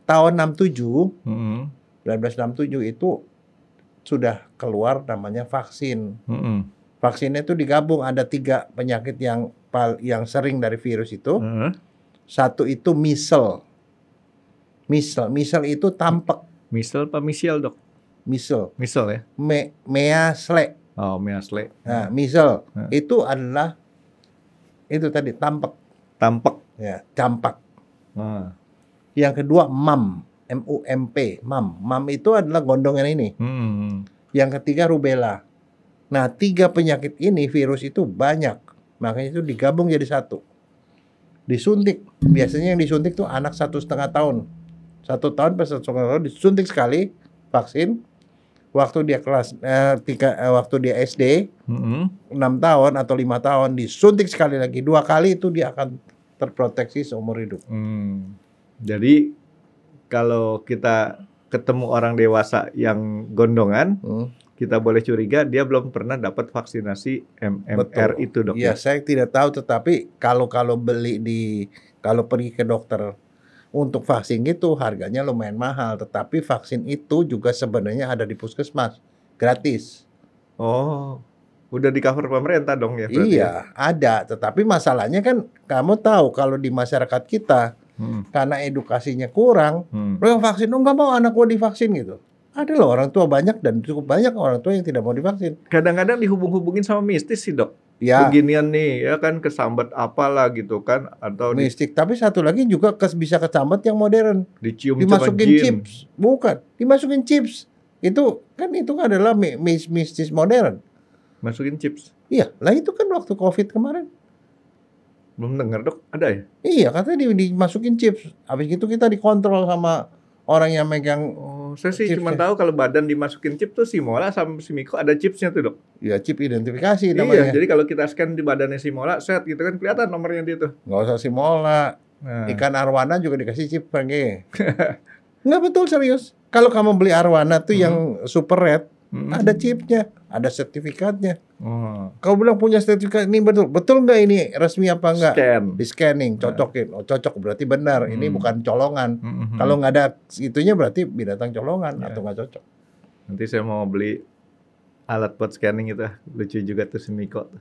Tahun 1967 itu sudah keluar namanya vaksin. Vaksinnya itu digabung, ada 3 penyakit yang sering dari virus itu. Satu itu measles. Measles itu tampek. Measles apa misial dok? Measles ya. Measles. Oh, measles. Nah, measles itu adalah itu tadi tampek. Ya, campak. Yang kedua MUMP, MUM itu adalah gondongan ini. Yang ketiga rubella. Nah, 3 penyakit ini virus itu banyak, makanya itu digabung jadi satu. Disuntik, biasanya yang disuntik tuh anak 1,5 tahun, 1 tahun per 1,5 tahun disuntik sekali vaksin. Waktu dia waktu dia SD 6 tahun atau 5 tahun disuntik sekali lagi, 2 kali itu dia akan terproteksi seumur hidup. Jadi kalau kita ketemu orang dewasa yang gondongan, kita boleh curiga dia belum pernah dapat vaksinasi MMR. Betul. Itu dok. Ya, saya tidak tahu, tetapi kalau pergi ke dokter untuk vaksin itu harganya lumayan mahal, tetapi vaksin itu juga sebenarnya ada di puskesmas gratis. Oh, udah di cover pemerintah dong ya? Iya, ada. Tetapi masalahnya kan kamu tahu kalau di masyarakat kita karena edukasinya kurang, lo yang vaksin, nggak mau anak gua divaksin gitu. Ada loh orang tua banyak dan cukup banyak orang tua yang tidak mau divaksin. Kadang-kadang dihubung-hubungin sama mistis sih dok. Ya. Beginian nih ya kan, kesambat apalah gitu kan, atau mistik. Tapi satu lagi juga bisa kesambat yang modern. Dicium dimasukin chips. Bukan, dimasukin chips. Itu adalah mistis modern. Masukin chips. Iya, lah itu kan waktu COVID kemarin. Belum dengar dok, ada ya? Iya, katanya dimasukin chips. Habis itu kita dikontrol sama orang yang megang. Saya sih cuma tahu kalau badan dimasukin chip tuh si Mola sama si Miko ada chipsnya tuh dok. Ya, chip identifikasi namanya. Iya, jadi kalau kita scan di badannya si Mola, set gitu kan kelihatan nomornya dia tuh. Nggak usah si Mola. Ikan arwana juga dikasih chip, Franky. Nggak, betul, serius. Kalau kamu beli arwana tuh yang super red, ada chipnya, ada sertifikatnya. Kau bilang punya sertifikat ini betul nggak ini resmi apa enggak? Di scanning, cocokin. Oh, cocok berarti benar. Ini bukan colongan. Kalau nggak ada itunya berarti binatang colongan atau nggak cocok. Nanti saya mau beli alat buat scanning itu, lucu juga tuh si Miko.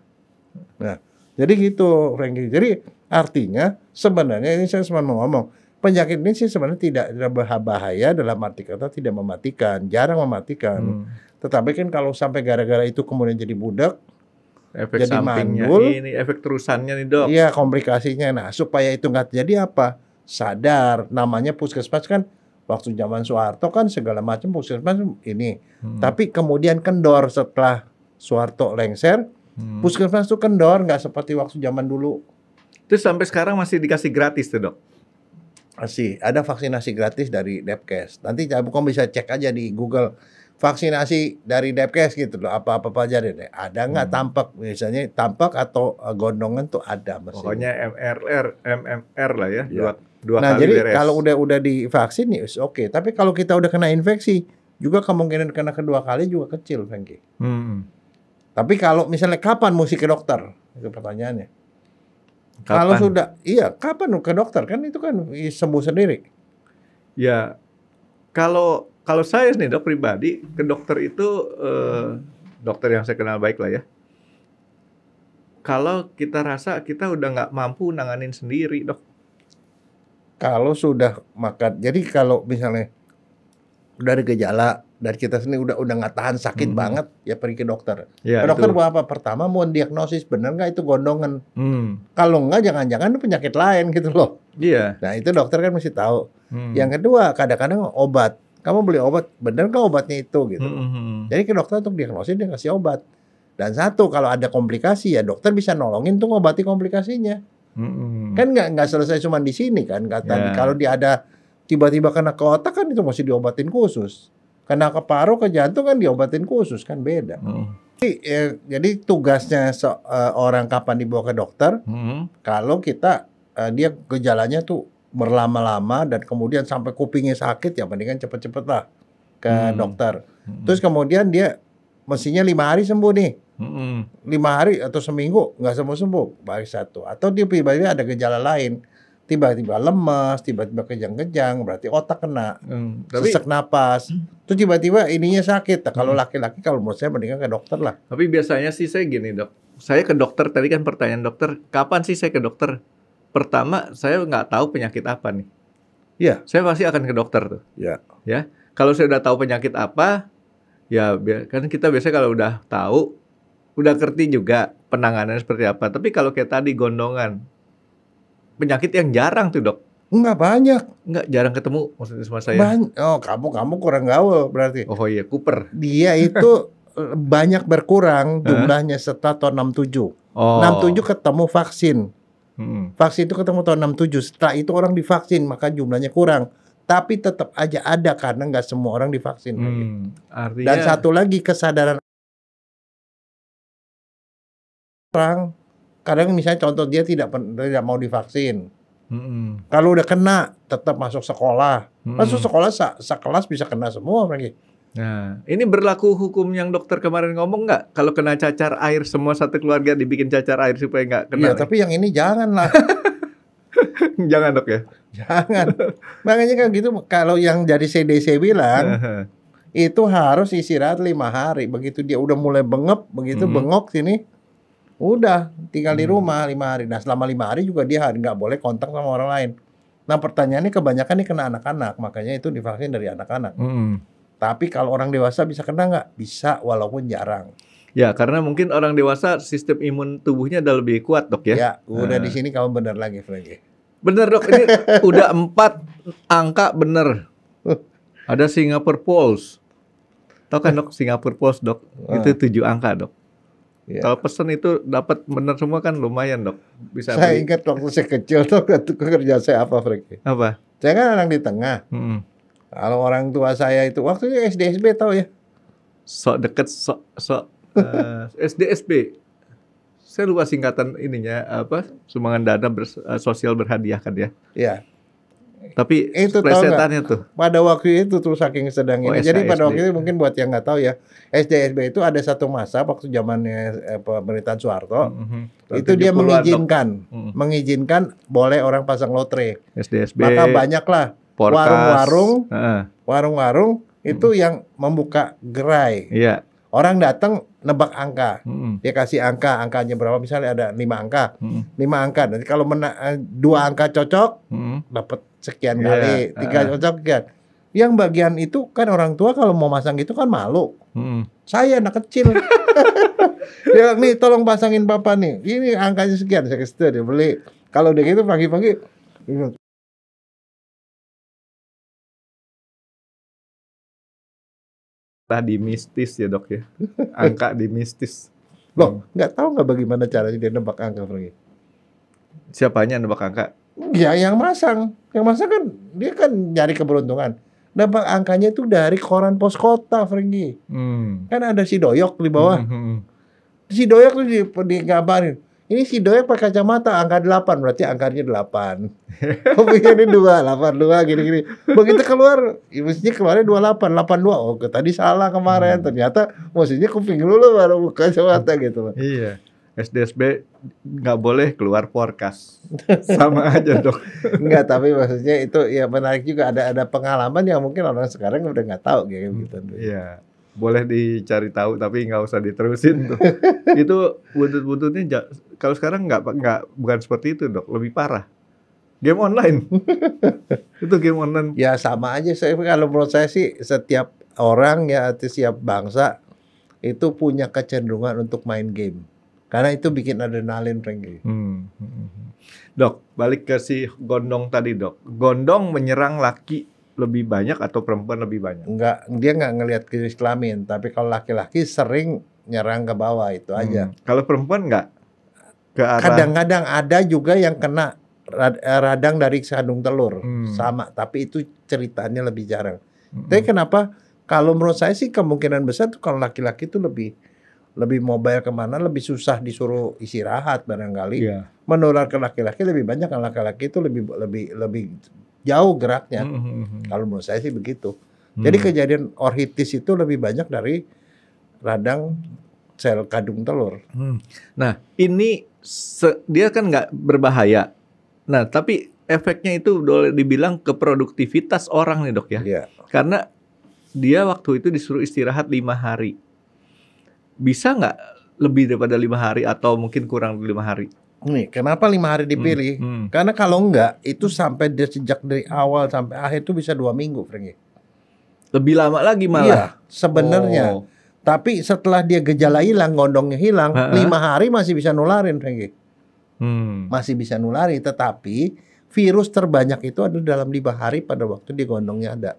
Nah, jadi gitu, Franky. Jadi artinya sebenarnya ini saya cuma mau ngomong, penyakit ini sih sebenarnya tidak berbahaya dalam arti kata tidak mematikan, jarang mematikan. Tetapi kan kalau sampai gara-gara itu kemudian jadi budak, efek jadi sampingnya mandul, ini efek terusannya nih dok. Iya, komplikasinya. Nah, supaya itu nggak terjadi apa? Sadar, namanya puskesmas kan waktu zaman Soeharto kan segala macam puskesmas ini. Tapi kemudian kendor setelah Soeharto lengser, puskesmas itu kendor, nggak seperti waktu zaman dulu. Terus sampai sekarang masih dikasih gratis tuh dok? Masih ada vaksinasi gratis dari Depkes. Nanti kamu bisa cek aja di Google. Vaksinasi dari Depkes gitu loh, apa-apa aja deh. Ada nggak tampak, misalnya tampak atau gondongan tuh ada. Pokoknya MMR lah ya, dua nah, kali jadi beres. kalau udah divaksin ya oke. Tapi kalau kita udah kena infeksi, juga kemungkinan kena kedua kali juga kecil, Franky. Tapi kalau misalnya kapan mesti ke dokter? Itu pertanyaannya. Kalau sudah, kapan ke dokter? Kan itu kan sembuh sendiri. Ya, kalau saya nih dok pribadi ke dokter itu dokter yang saya kenal baik lah ya. Kalau kita rasa kita udah nggak mampu nanganin sendiri dok. Kalau sudah makan, jadi kalau misalnya udah ada gejala dari kita sendiri udah nggak tahan sakit banget, ya pergi ke dokter. Ya, ke dokter buat apa? Pertama mau diagnosis bener nggak itu gondongan. Kalau nggak jangan-jangan itu penyakit lain gitu loh. Iya. Nah itu dokter kan mesti tahu. Yang kedua kadang-kadang obat. Kamu beli obat, bener nggak obatnya itu gitu. Jadi ke dokter untuk diagnosis dia kasih obat. Dan satu kalau ada komplikasi ya dokter bisa nolongin tuh ngobati komplikasinya. Kan nggak selesai cuma di sini kan. Kalau dia ada tiba-tiba kena ke otak kan itu mesti diobatin khusus. Kena ke paru, ke jantung kan diobatin khusus kan beda. Jadi tugasnya orang kapan dibawa ke dokter, kalau kita dia gejalanya tuh berlama-lama dan kemudian sampai kupingnya sakit, ya mendingan cepet-cepet lah ke dokter. Terus kemudian dia mestinya 5 hari sembuh nih. 5 hari atau seminggu nggak sembuh-sembuh, baik satu. Atau dia tiba-tiba ada gejala lain, tiba-tiba lemas, tiba-tiba kejang-kejang, berarti otak kena, sesak napas, terus tiba-tiba ininya sakit. Nah, kalau laki-laki, kalau menurut saya mendingan ke dokter lah. Tapi biasanya sih saya gini dok, saya ke dokter, tadi kan pertanyaan dokter, kapan sih saya ke dokter? Pertama, saya nggak tahu penyakit apa nih. Iya. Saya pasti akan ke dokter tuh. Iya. Ya, kalau saya udah tahu penyakit apa, ya kan kita biasanya kalau udah tahu, udah ngerti juga penanganannya seperti apa. Tapi kalau kayak tadi gondongan, penyakit yang jarang tuh dok. Enggak banyak. Enggak, jarang ketemu maksudnya sama saya. Oh, kamu kurang gaul berarti. Oh iya, Cooper. Dia itu banyak berkurang jumlahnya setelah tahun 67. 67 ketemu vaksin. Vaksin itu ketemu tahun 67. Setelah itu orang divaksin, maka jumlahnya kurang. Tapi tetap aja ada karena nggak semua orang divaksin. Artinya... Dan satu lagi kesadaran orang, kadang misalnya contoh dia tidak mau divaksin. Kalau udah kena tetap masuk sekolah. Masuk sekolah sekelas bisa kena semua lagi. Nah, ini berlaku hukum yang dokter kemarin ngomong nggak? Kalau kena cacar air semua satu keluarga dibikin cacar air supaya nggak kena. Iya, tapi yang ini jangan lah. Jangan dok ya. Jangan. Makanya kan gitu, kalau yang dari CDC bilang itu harus istirahat 5 hari. Begitu dia udah mulai bengep, begitu bengok sini, udah tinggal di rumah 5 hari. Nah selama 5 hari juga dia nggak boleh kontak sama orang lain. Nah pertanyaannya kebanyakan nih kena anak-anak, makanya itu divaksin dari anak-anak. Tapi kalau orang dewasa bisa kena nggak? Bisa, walaupun jarang. Ya, karena mungkin orang dewasa sistem imun tubuhnya udah lebih kuat dok ya. Ya, udah di sini kamu benar lagi, Franky. Bener dok, ini udah 4 angka bener. Ada Singapore Pulse. Tahu kan dok Singapore Pulse dok? Itu 7 angka dok. Ya. Kalau pesen itu dapat bener semua kan lumayan dok. Bisa. Saya ingat waktu saya kecil tuh kerja saya apa, Franky? Apa? Saya kan anak di tengah. Kalau orang tua saya itu waktunya SDSB tahu ya? Sok deket, SDSB. Saya lupa singkatan ininya apa? Sumbangan dana sosial berhadiah kan ya? Iya. Tapi itu plesetannya tuh. Pada waktu itu tuh saking sedangnya. Jadi pada waktu itu mungkin buat yang nggak tahu ya, SDSB itu ada satu masa waktu zamannya pemerintahan Soeharto. Itu dia mengizinkan boleh orang pasang lotre. SDSB. Maka banyaklah warung-warung itu yang membuka gerai. Iya. Orang datang nebak angka. Dia kasih angkanya berapa, misalnya ada 5 angka. 5 angka. Nanti kalau 2 angka cocok, dapat sekian kali, 3 cocok sekian. Yang bagian itu kan orang tua kalau mau masang gitu kan malu. Saya anak kecil. Ya nih tolong pasangin papa nih. Ini angkanya sekian, saya kasih dia beli. Kalau udah gitu pagi-pagi di mistis ya dok ya, angka di mistis. Loh, nggak tahu nggak bagaimana caranya dia nebak angka pergi? Siapanya nebak angka? Ya yang masang kan dia kan nyari keberuntungan. Nebak angkanya itu dari koran pos kota, Franky. Kan ada si Doyok di bawah. Si Doyok tuh digambarin. Ini si Doyok pakai kacamata, angka 8, berarti angkanya 8. Kupingnya ini 2, 82, gini-gini. Begitu keluar, mestinya keluarnya 28, 82. Oh, tadi salah kemarin. Ternyata mestinya kuping dulu baru buka kacamata gitu loh. Iya. SDSB nggak boleh keluar forecast. Sama aja dok. Enggak, tapi maksudnya itu ya menarik juga. Ada pengalaman yang mungkin orang sekarang udah nggak tahu kayak gitu. Iya. Boleh dicari tahu tapi nggak usah diterusin tuh. Itu buntut-buntutnya kalau sekarang bukan seperti itu dok, lebih parah. Game online. Itu game online. Ya sama aja. Kalau menurut saya sih setiap orang ya, setiap bangsa itu punya kecenderungan untuk main game. Karena itu bikin adrenalin, Franky. Dok, balik ke si gondong tadi dok. Gondong menyerang laki lebih banyak atau perempuan lebih banyak? Enggak, dia nggak ngelihat jenis kelamin. Tapi kalau laki-laki sering nyerang ke bawah, itu aja. Kalau perempuan nggak? Ke arah... Kadang-kadang ada juga yang kena radang dari kandung telur. Sama, tapi itu ceritanya lebih jarang. Tapi kenapa? Kalau menurut saya sih kemungkinan besar tuh kalau laki-laki itu lebih lebih mobile kemana, lebih susah disuruh istirahat barangkali. Iya. Menular ke laki-laki lebih banyak, kan laki-laki itu lebih jauh geraknya. Kalau menurut saya sih begitu. Jadi kejadian orhitis itu lebih banyak dari radang sel kandung telur. Nah, ini dia kan nggak berbahaya. Nah, tapi efeknya itu boleh dibilang ke produktivitas orang nih dok ya. Iya. Karena dia waktu itu disuruh istirahat 5 hari. Bisa nggak lebih daripada 5 hari atau mungkin kurang dari 5 hari? Nih, kenapa 5 hari dipilih? Karena kalau enggak, itu sampai dia sejak dari awal sampai akhir itu bisa 2 minggu, Franky. Lebih lama lagi malah. Iya, sebenarnya. Oh. Tapi setelah dia gejala hilang, gondongnya hilang, 5 hari masih bisa nularin, Franky. Masih bisa nulari, tetapi virus terbanyak itu ada dalam 5 hari pada waktu dia gondongnya ada.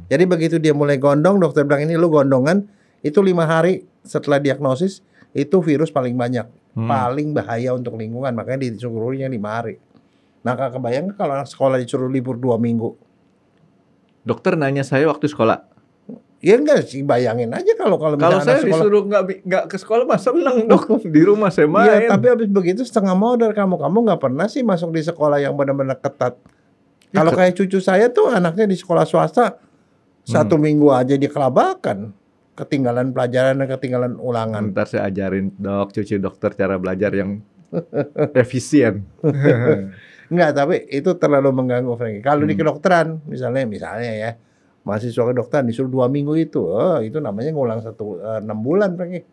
Jadi begitu dia mulai gondong, dokter bilang ini lu gondongan, itu 5 hari setelah diagnosis, itu virus paling banyak. Paling bahaya untuk lingkungan, makanya disuruhnya 5 hari. Nah, kebayang kalau anak sekolah disuruh libur 2 minggu. Dokter nanya saya waktu sekolah. Ya enggak sih, bayangin aja kalau saya disuruh nggak ke sekolah mah seneng dok. Di rumah saya main. Iya, tapi habis begitu setengah modal kamu nggak pernah sih masuk di sekolah yang benar-benar ketat. Kalau kayak cucu saya tuh anaknya di sekolah swasta 1 minggu aja dia kelabakan. Ketinggalan pelajaran dan ketinggalan ulangan. Ntar saya ajarin dok, cucu dokter cara belajar yang efisien. Enggak, tapi itu terlalu mengganggu, Franky. Kalau di kedokteran, misalnya ya, mahasiswa kedokteran disuruh 2 minggu itu namanya ngulang 6 bulan, Franky.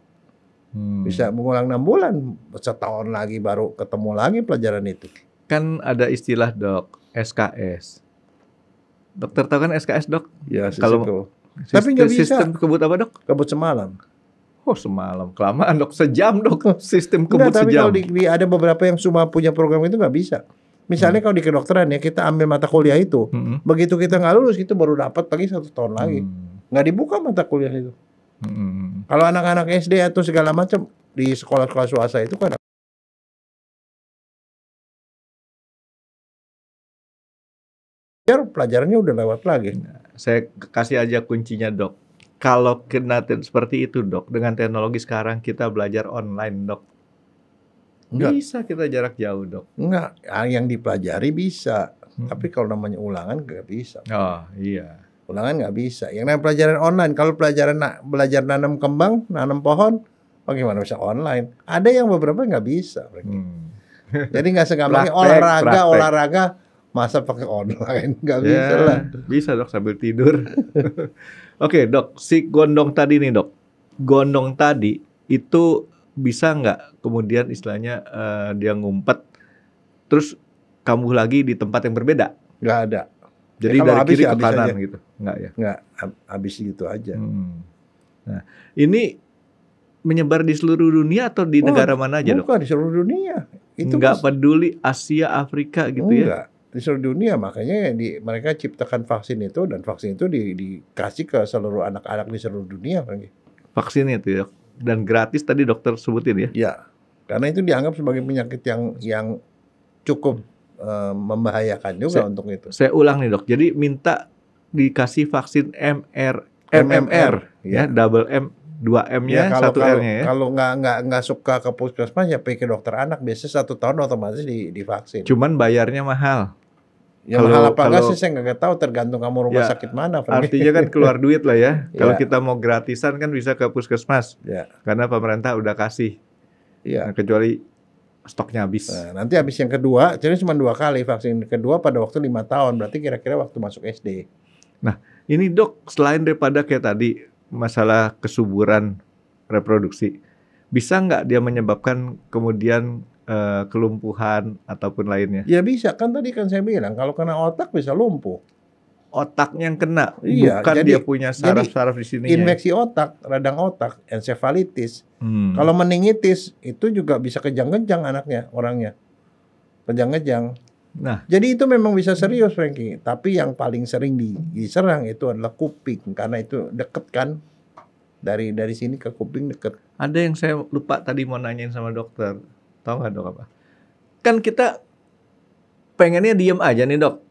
Bisa mengulang 6 bulan, setahun lagi baru ketemu lagi pelajaran itu. Kan ada istilah dok, SKS. Dokter tahu kan SKS dok? Ya, kalau tapi nggak bisa. Sistem kebut apa dok? Kebut semalam. Oh semalam, kelamaan dok, sejam dok. Sistem kebut tapi sejam. Tapi kalau ada beberapa yang cuma punya program itu nggak bisa. Misalnya kalau di kedokteran ya kita ambil mata kuliah itu, begitu kita nggak lulus itu baru dapat lagi 1 tahun lagi, nggak dibuka mata kuliah itu. Kalau anak-anak SD atau segala macam di sekolah-sekolah swasta itu kan pelajarannya udah lewat lagi. Saya kasih aja kuncinya dok. Kalau kena seperti itu dok, dengan teknologi sekarang kita belajar online dok. Enggak. Bisa kita jarak jauh dok. Enggak, yang dipelajari bisa. Tapi kalau namanya ulangan nggak bisa. Oh iya. Ulangan nggak bisa. Yang namanya pelajaran online, kalau belajar nanam kembang, nanam pohon, bagaimana bisa online? Ada yang beberapa nggak bisa. Jadi nggak segampangnya olahraga masa pakai online, nggak bisa lah. Bisa dok sambil tidur. Oke dok, si gondong tadi nih dok, gondong tadi itu bisa nggak kemudian istilahnya dia ngumpet, terus kambuh lagi di tempat yang berbeda? Nggak ada. Jadi ya, dari kiri ya, ke kanan aja. Gitu, nggak ya? Nggak, habis gitu aja. Nah, ini menyebar di seluruh dunia atau di negara mana aja dok? Bukan di seluruh dunia. Itu nggak peduli Asia, Afrika gitu ya? Di seluruh dunia, makanya mereka ciptakan vaksin itu dan vaksin itu dikasih ke seluruh anak-anak di seluruh dunia. Vaksin itu ya, dan gratis tadi dokter sebutin ya? Ya, karena itu dianggap sebagai penyakit yang cukup membahayakan juga untuk itu. Saya ulang nih dok, jadi minta dikasih vaksin MMR ya, double M, 2M-nya, 1R-nya ya. Kalau nggak suka ke puskesmas ya pergi ke dokter anak, biasanya 1 tahun otomatis divaksin. Cuman bayarnya mahal. Ya mahal apa enggak sih saya nggak tahu, tergantung kamu rumah sakit mana. Artinya kan keluar duit lah ya. Kalau kita mau gratisan kan bisa ke puskesmas. Karena pemerintah udah kasih. Nah, kecuali stoknya habis. Nah, nanti habis yang kedua, jadi cuma 2 kali vaksin kedua pada waktu 5 tahun, berarti kira-kira waktu masuk SD. Nah, ini dok, selain daripada kayak tadi masalah kesuburan reproduksi, bisa nggak dia menyebabkan kemudian kelumpuhan ataupun lainnya? Ya bisa, kan tadi kan saya bilang kalau kena otak bisa lumpuh. Otaknya yang kena, iya, bukan jadi, dia punya saraf-saraf di sini. Infeksi otak, radang otak, ensefalitis. Kalau meningitis itu juga bisa kejang-kejang orangnya. Kejang-kejang. Nah, jadi itu memang bisa serius, Franky. Tapi yang paling sering diserang itu adalah kuping, karena itu deket kan. Dari sini ke kuping deket. Ada yang saya lupa tadi mau nanyain sama dokter. Tahu nggak dok apa? Kan kita pengennya diem aja nih dok.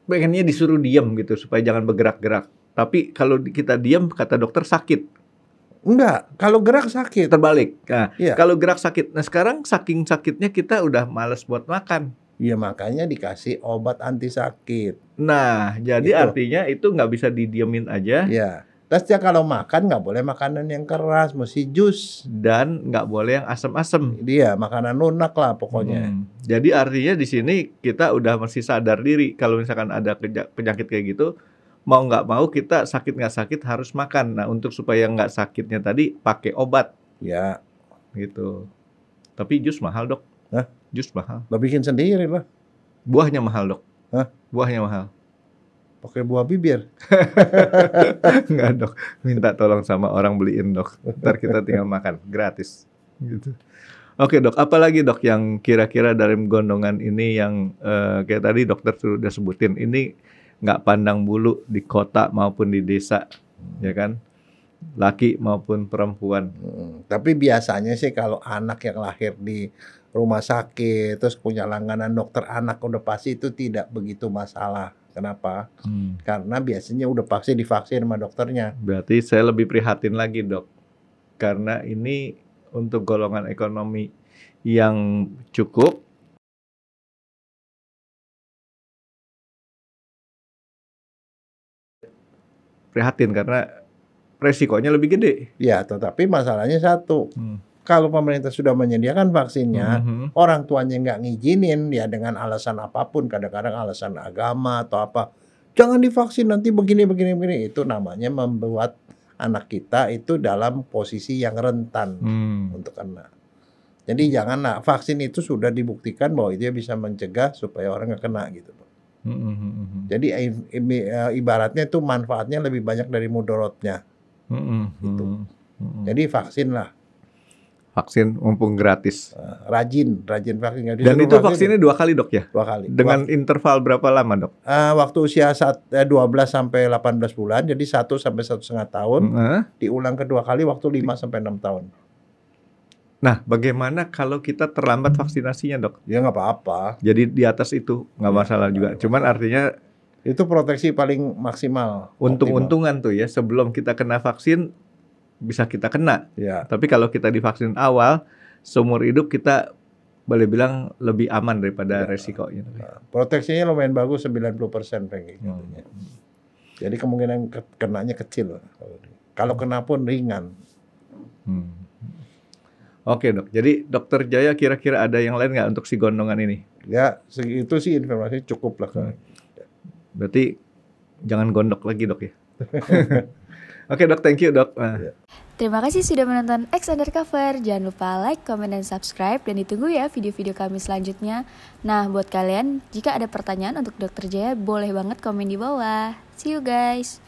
Pengennya disuruh diem gitu supaya jangan bergerak-gerak. Tapi kalau kita diem kata dokter sakit. Enggak, kalau gerak sakit. Terbalik. Nah, Iya. kalau gerak sakit. Nah, sekarang saking sakitnya kita udah males buat makan. Iya, makanya dikasih obat anti sakit. Nah, jadi Gitu. artinya itu nggak bisa didiemin aja Ya. Terus dia kalau makan nggak boleh makanan yang keras, mesti jus. dan nggak boleh yang asem-asem. Dia makanan lunak lah pokoknya. Jadi artinya di sini kita udah mesti sadar diri kalau misalkan ada penyakit kayak gitu, mau nggak mau kita sakit nggak sakit harus makan. Nah, untuk supaya nggak sakitnya tadi pakai obat Ya, gitu. Tapi jus mahal, Dok. Hah? Jus mahal. lo bikin sendiri lah. Buahnya mahal, Dok. Hah? Buahnya mahal. Pakai buah bibir. Enggak, Dok. Minta tolong sama orang beliin, Dok. Ntar kita tinggal makan gratis gitu. Oke, Dok. Apalagi, Dok, yang kira-kira dari gondongan ini yang kayak tadi dokter sudah sebutin, ini nggak pandang bulu di kota maupun di desa, ya kan? Laki maupun perempuan. Tapi biasanya sih kalau anak yang lahir di rumah sakit terus punya langganan dokter anak udah pasti itu tidak begitu masalah. Kenapa? Karena biasanya udah pasti divaksin sama dokternya. Berarti saya lebih prihatin lagi, Dok. Karena ini untuk golongan ekonomi yang cukup, prihatin karena resikonya lebih gede. Ya, tetapi masalahnya satu. Kalau pemerintah sudah menyediakan vaksinnya, orang tuanya nggak ngizinin, ya dengan alasan apapun, kadang-kadang alasan agama atau apa, jangan divaksin nanti begini. Itu namanya membuat anak kita itu dalam posisi yang rentan untuk kena. Jadi janganlah, vaksin itu sudah dibuktikan bahwa dia bisa mencegah supaya orang nggak kena gitu. Jadi ibaratnya itu manfaatnya lebih banyak dari mudorotnya. Gitu. Jadi vaksin lah. Vaksin mumpung gratis. Rajin vaksin. Dan itu vaksinnya 2 kali, Dok, ya? 2 kali. Dengan interval berapa lama, Dok? Waktu usia 12 sampai 18 bulan, jadi 1 sampai 1,5 tahun. Diulang kedua kali waktu 5 sampai 6 tahun. Nah, bagaimana kalau kita terlambat vaksinasinya, Dok? Ya nggak apa-apa. Jadi di atas itu nggak masalah juga. Cuman artinya itu proteksi paling maksimal. Untung-untungan tuh ya, sebelum kita kena vaksin bisa kita kena. Ya. Tapi kalau kita divaksin awal, seumur hidup kita boleh bilang lebih aman daripada resikonya. Proteksinya lumayan bagus, 90% kayak gitu. Jadi kemungkinan kenanya kecil. Kalau kena pun ringan. Oke, Dok. Jadi Dokter Jaya kira-kira ada yang lain nggak untuk si gondongan ini? Ya, itu sih informasi cukup lah. Berarti jangan gondok lagi, Dok, ya. Oke, Dok, thank you, Dok. Terima kasih sudah menonton X Undercover. Jangan lupa like, comment, dan subscribe. Dan ditunggu ya video-video kami selanjutnya. Nah, buat kalian, jika ada pertanyaan untuk Dokter Jaya, boleh banget komen di bawah. See you guys!